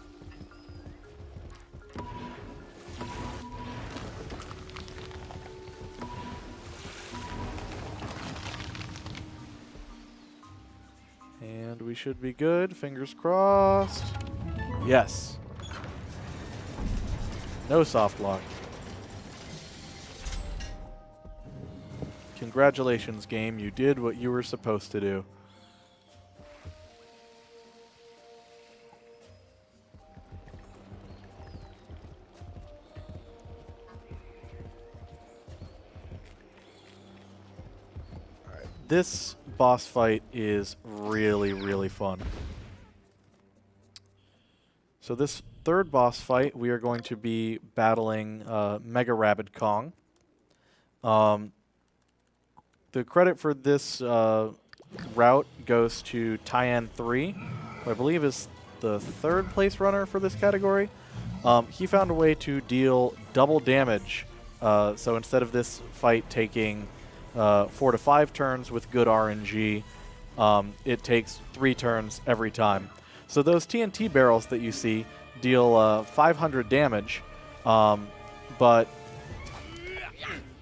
And we should be good. Fingers crossed. Yes. No soft lock. Congratulations, game. You did what you were supposed to do. This boss fight is really, really fun. So this third boss fight, we are going to be battling Mega Rabbid Kong. The credit for this route goes to Tyan3, who I believe is the third place runner for this category. He found a way to deal double damage. So instead of this fight taking 4 to 5 turns with good RNG, it takes 3 turns every time. So those TNT barrels that you see deal 500 damage, but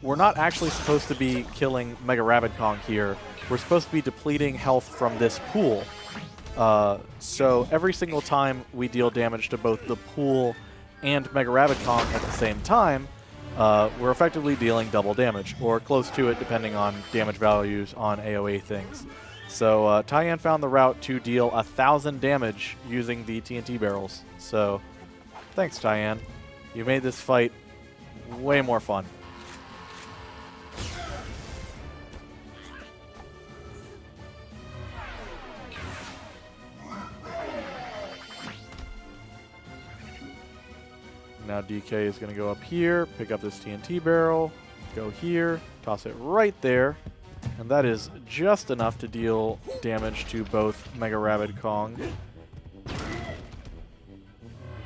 we're not actually supposed to be killing Mega Rabbid Kong here. We're supposed to be depleting health from this pool. So every single time we deal damage to both the pool and Mega Rabbid Kong at the same time, we're effectively dealing double damage, or close to it depending on damage values on AoE things. So Tyan found the route to deal 1,000 damage using the TNT barrels. So thanks, Tyan. You made this fight way more fun. Now DK is going to go up here, pick up this TNT barrel, go here, toss it right there, and that is just enough to deal damage to both Mega Rabbid Kong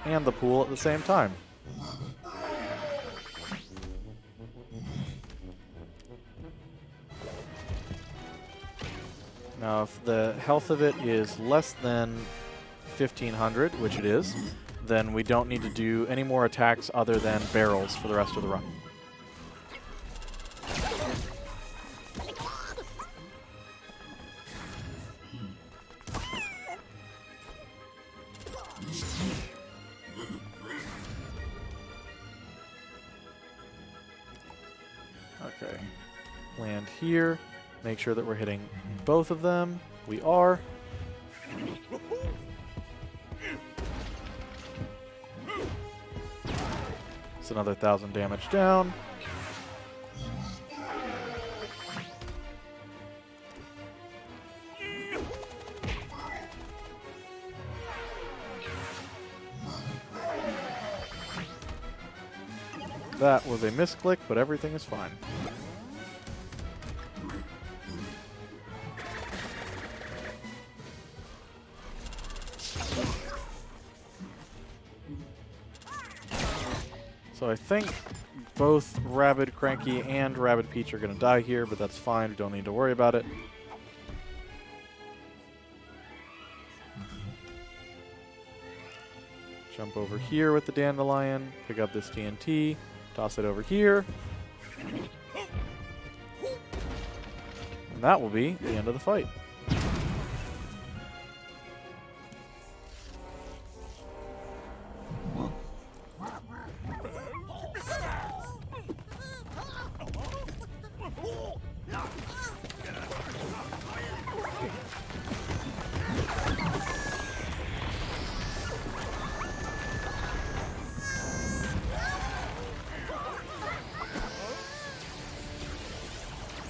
and the pool at the same time. Now, if the health of it is less than 1500, which it is, then we don't need to do any more attacks other than barrels for the rest of the run. Okay, land here, make sure that we're hitting both of them. We are. It's another 1,000 damage down. That was a misclick, but everything is fine. So I think both Rabbid Cranky and Rabbid Peach are going to die here, but that's fine. We don't need to worry about it. Jump over here with the Dandelion, pick up this TNT, toss it over here. And that will be the end of the fight.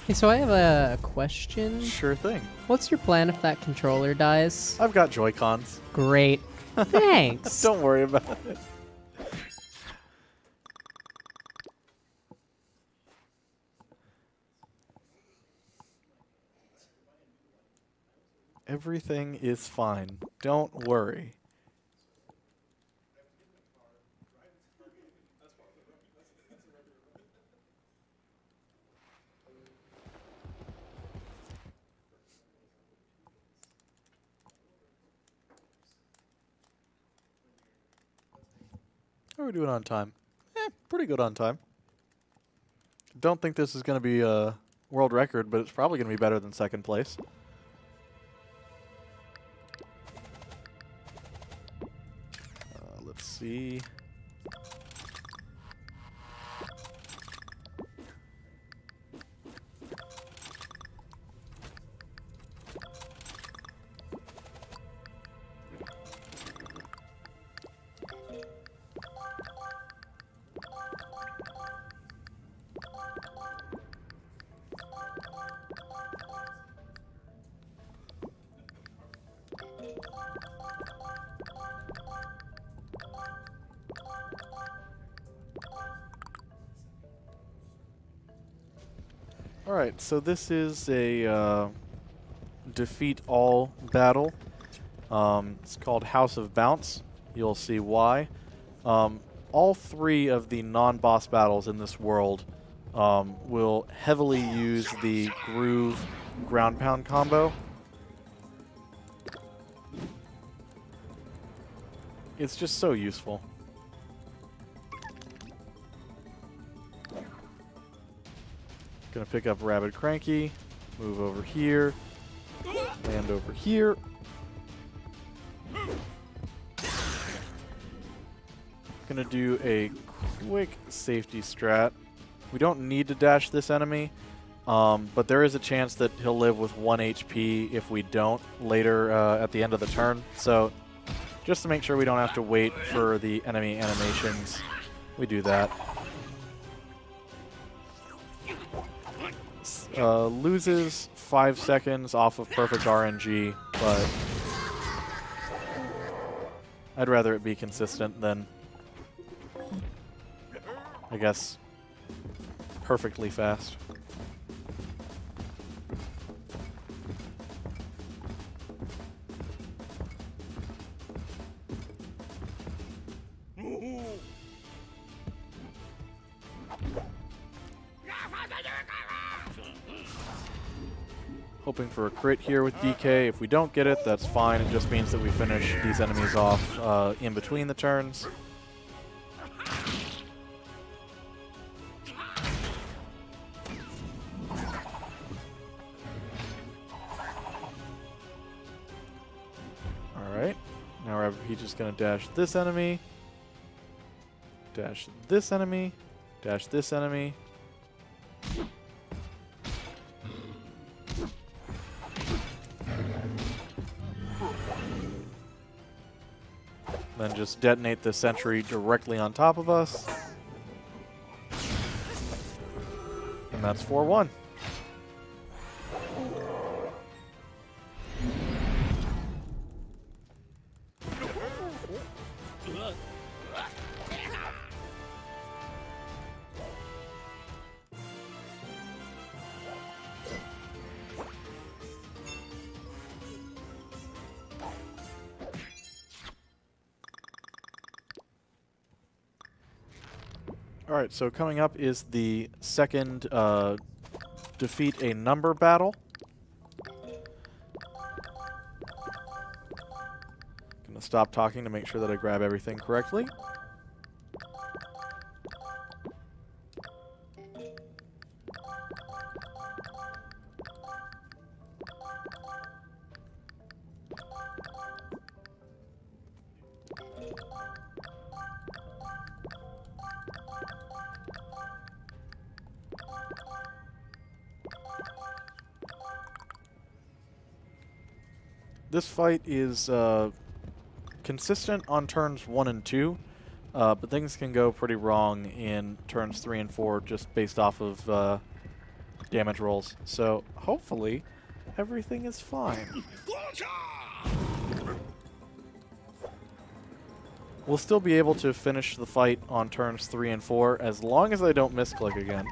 Hey, so I have a question. Sure thing. What's your plan if that controller dies? I've got Joy-Cons. Great. Thanks. Don't worry about it. Everything is fine. Don't worry. How are we doing on time? Pretty good on time. Don't think this is going to be a world record, but it's probably going to be better than second place. Let's see. Alright, so this is a defeat all battle. It's called House of Bounce. You'll see why. All three of the non-boss battles in this world will heavily use the groove ground pound combo. It's just so useful. Gonna pick up Rabbid Cranky, move over here, land over here. Gonna do a quick safety strat. We don't need to dash this enemy, but there is a chance that he'll live with 1 HP if we don't later at the end of the turn. So just to make sure we don't have to wait for the enemy animations, we do that. Loses 5 seconds off of perfect RNG, but I'd rather it be consistent than I guess, perfectly fast. Hoping for a crit here with DK. If we don't get it, that's fine. It just means that we finish these enemies off in between the turns. Alright. Now Rabbids is going to dash this enemy. Dash this enemy. Dash this enemy. Then just detonate the sentry directly on top of us. And that's 4-1. Alright, so coming up is the second defeat a number battle. Gonna stop talking to make sure that I grab everything correctly. This fight is consistent on turns 1 and 2, but things can go pretty wrong in turns 3 and 4 just based off of damage rolls. So hopefully everything is fine. We'll still be able to finish the fight on turns 3 and 4 as long as I don't misclick again.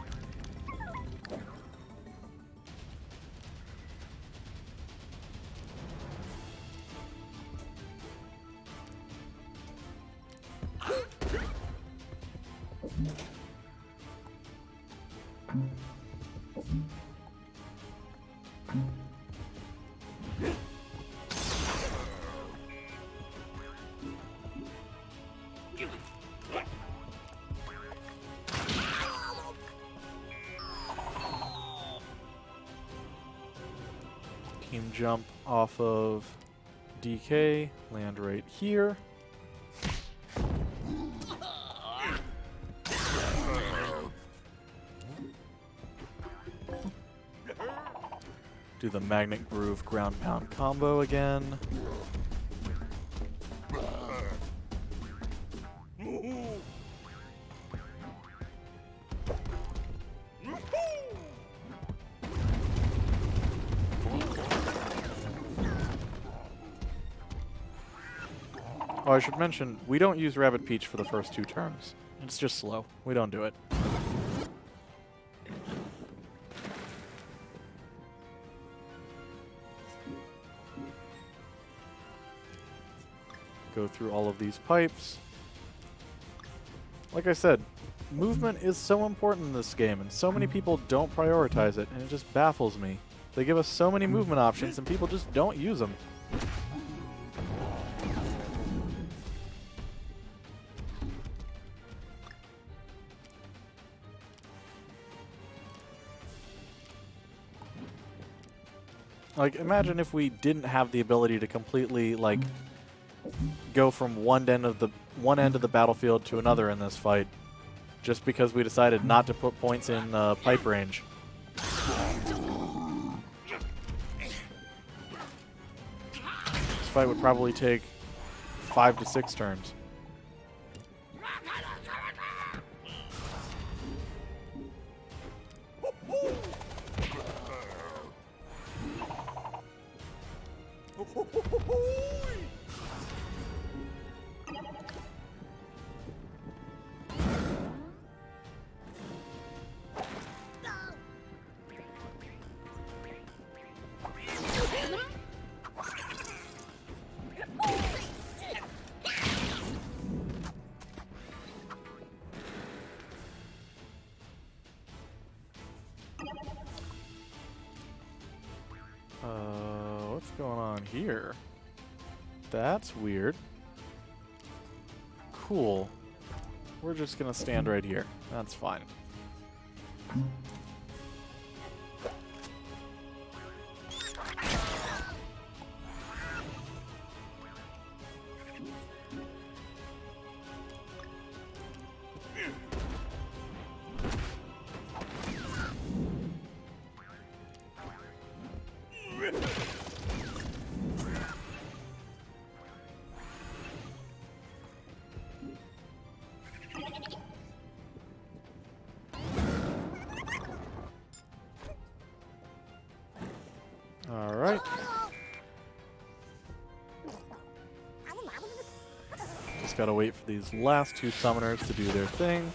Team jump off of DK, land right here. Do the Magnet Groove ground pound combo again. Oh, I should mention, we don't use Rabbid Peach for the first 2 turns. It's just slow. We don't do it. Go through all of these pipes. Like I said, movement is so important in this game, and so many people don't prioritize it, and it just baffles me. They give us so many movement options, and people just don't use them. Like, imagine if we didn't have the ability to completely, like, go from one end of the battlefield to another in this fight, just because we decided not to put points in pipe range. This fight would probably take 5 to 6 turns. going on here? That's weird. Cool. We're just gonna stand right here. That's fine. Alright. Just gotta wait for these last two summoners to do their thing.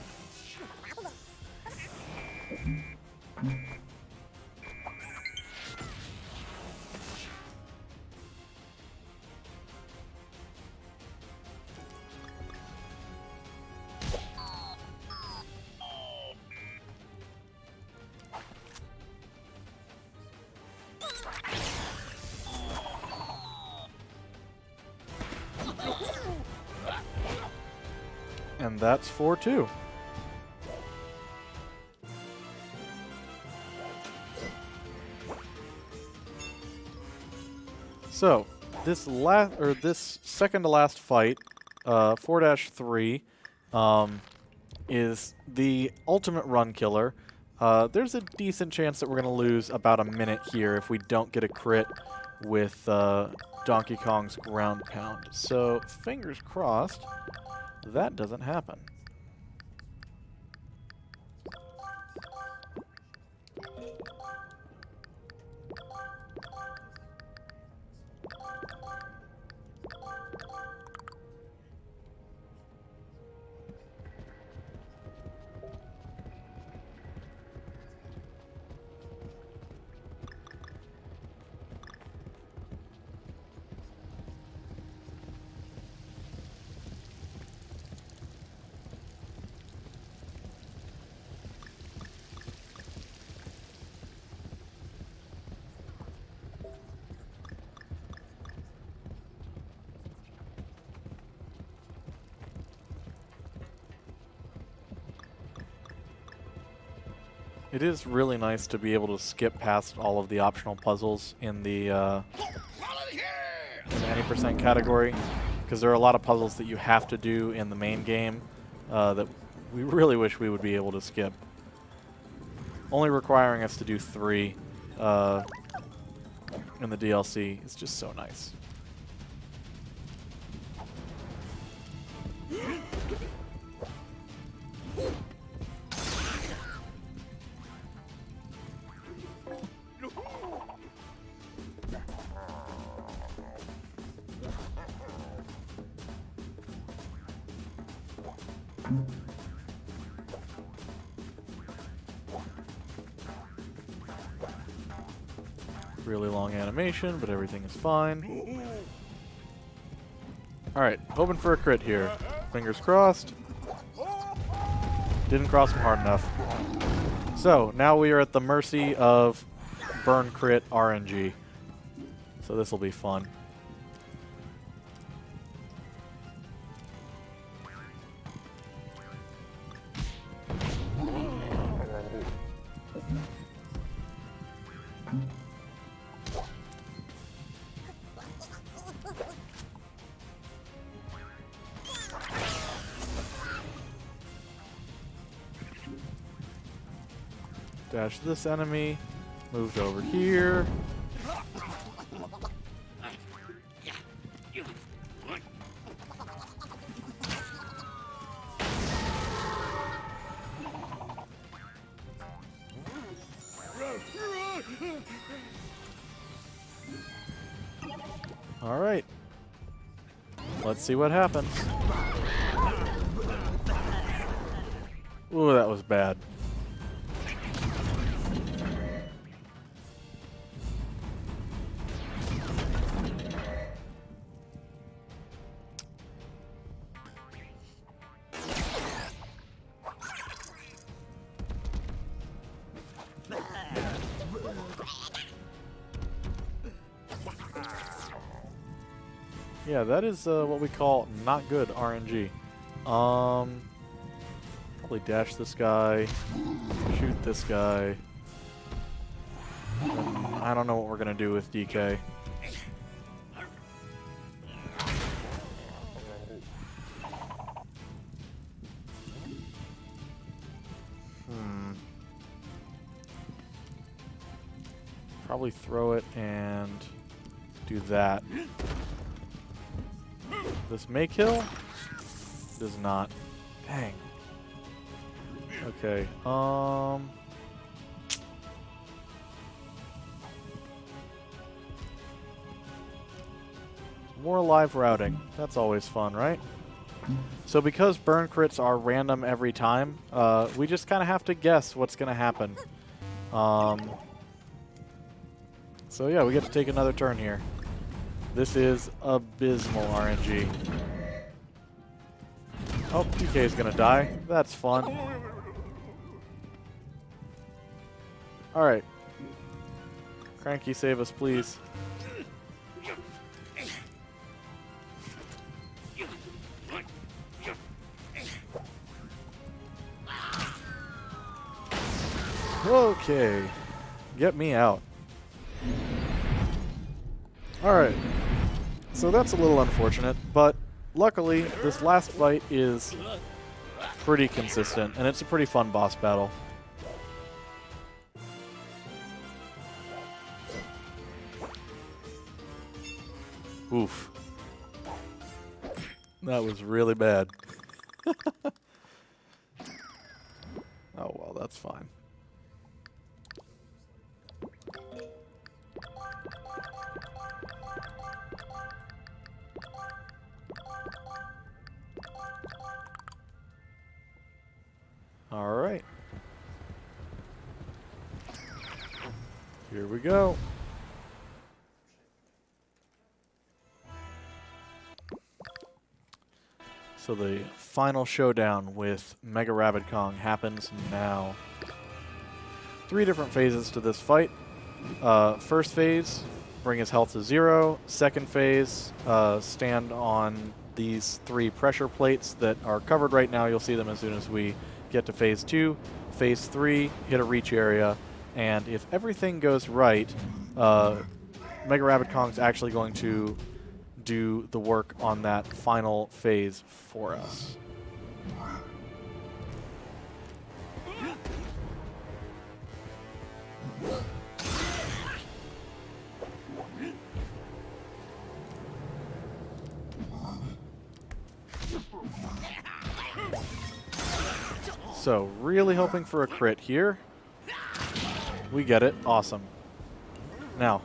And that's 4-2. So this second to last fight, 4-3, is the ultimate run killer. There's a decent chance that we're going to lose about a minute here if we don't get a crit with Donkey Kong's ground pound. So fingers crossed that doesn't happen. It is really nice to be able to skip past all of the optional puzzles in the 90% category, because there are a lot of puzzles that you have to do in the main game that we really wish we would be able to skip. Only requiring us to do 3 in the DLC is just so nice. Really long animation, but everything is fine. Alright, hoping for a crit here. Fingers crossed. Didn't cross him hard enough. So, now we are at the mercy of burn crit RNG. So this will be fun. Dash this enemy, moved over here. All right. Let's see what happens. Ooh, that was bad. Yeah, that is what we call not good RNG. Probably dash this guy, shoot this guy. I don't know what we're gonna do with DK. Probably throw it and do that. This may kill? Does not. Dang. Okay. More live routing. That's always fun, right? So because burn crits are random every time, we just kind of have to guess what's going to happen. So yeah, we get to take another turn here. This is abysmal RNG. Oh, DK is going to die. That's fun. Alright. Cranky, save us, please. Okay. Get me out. Alright. So that's a little unfortunate, but luckily this last fight is pretty consistent, and it's a pretty fun boss battle. Oof. That was really bad. Oh well, that's fine. All right. Here we go. So the final showdown with Mega Rabbid Kong happens now. 3 different phases to this fight. First phase, bring his health to 0. Second phase, stand on these 3 pressure plates that are covered right now. You'll see them as soon as we get to phase 2. Phase 3, hit a reach area. And if everything goes right, Mega Rabbid Kong's actually going to do the work on that final phase for us. So, really hoping for a crit here. We get it. Awesome. Now,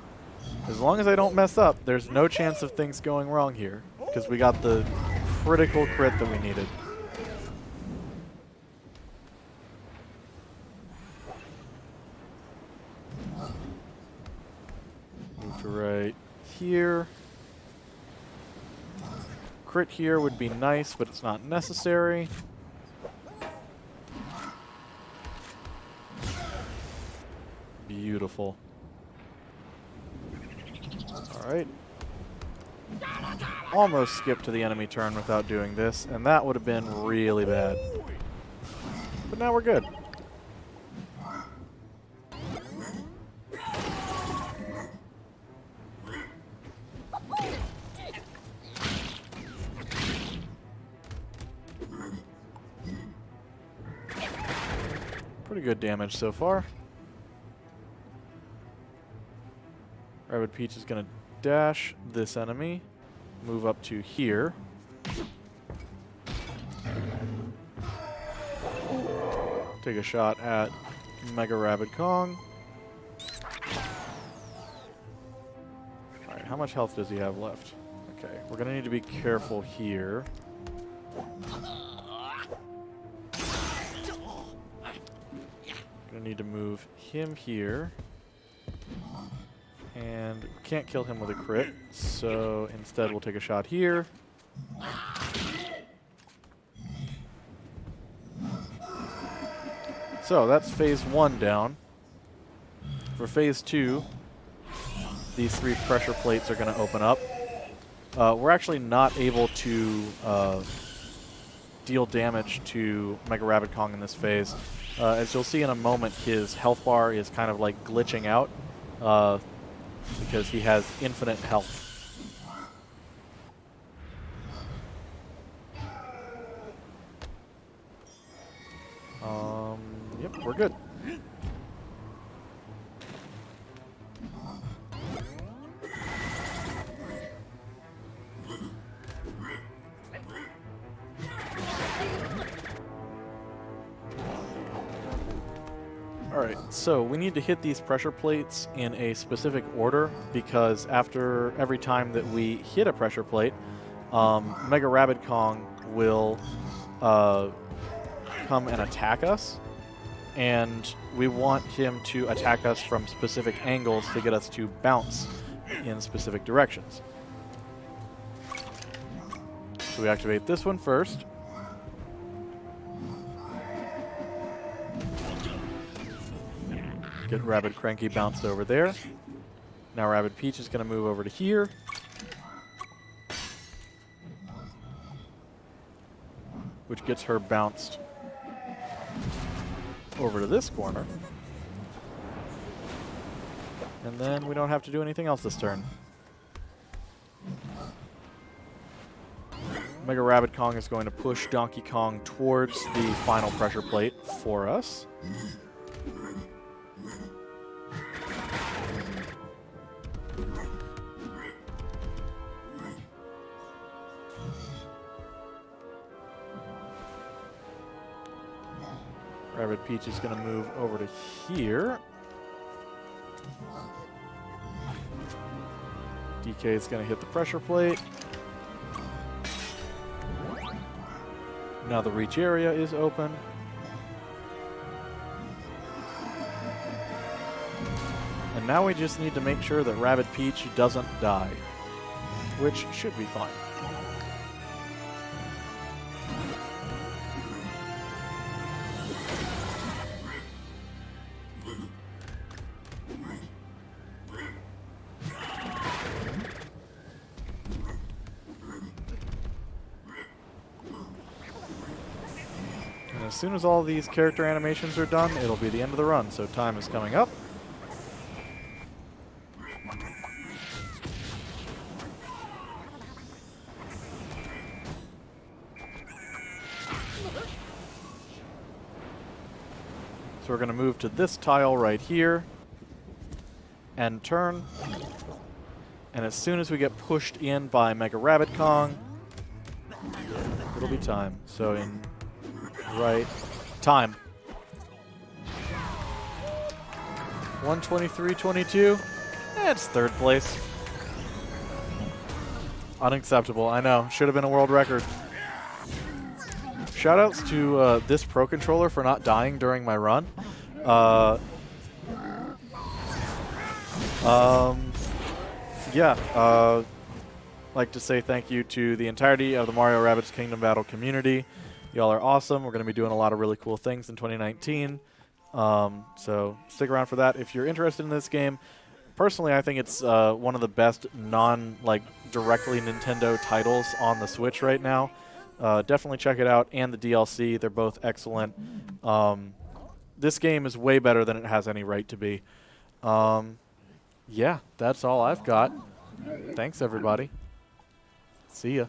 as long as I don't mess up, there's no chance of things going wrong here, because we got the critical crit that we needed. Move to right here. Crit here would be nice, but it's not necessary. Beautiful. Alright. Almost skipped to the enemy turn without doing this, and that would have been really bad. But now we're good. Pretty good damage so far. Rabbid Peach is going to dash this enemy, move up to here. Take a shot at Mega Rabbid Kong. Alright, how much health does he have left? Okay, we're going to need to be careful here. Going to need to move him here. And we can't kill him with a crit, so instead we'll take a shot here. So that's phase 1 down. For phase 2, these 3 pressure plates are going to open up. we're actually not able to deal damage to Mega Rabbid Kong in this phase. As you'll see in a moment, his health bar is kind of like glitching out because he has infinite health. Yep, we're good. Alright, so we need to hit these pressure plates in a specific order because after every time that we hit a pressure plate, Mega Rabbid Kong will come and attack us, and we want him to attack us from specific angles to get us to bounce in specific directions. So we activate this one first. Get Rabbid Cranky bounced over there. Now Rabbid Peach is going to move over to here. Which gets her bounced over to this corner. And then we don't have to do anything else this turn. Mega Rabbid Kong is going to push Donkey Kong towards the final pressure plate for us. Rabbid Peach is going to move over to here. DK is going to hit the pressure plate. Now the reach area is open. And now we just need to make sure that Rabbid Peach doesn't die, which should be fine. As soon as all these character animations are done, it'll be the end of the run, so time is coming up. So we're going to move to this tile right here and turn. And as soon as we get pushed in by Mega Rabbid Kong, it'll be time. So in right time. 1:23:22. It's third place. Unacceptable. I know. Should have been a world record. Shoutouts to this Pro Controller for not dying during my run. Like to say thank you to the entirety of the Mario Rabbids Kingdom Battle community. Y'all are awesome. We're going to be doing a lot of really cool things in 2019. So stick around for that if you're interested in this game. Personally, I think it's one of the best directly Nintendo titles on the Switch right now. Definitely check it out, and the DLC. They're both excellent. This game is way better than it has any right to be. Yeah, that's all I've got. Thanks, everybody. See ya.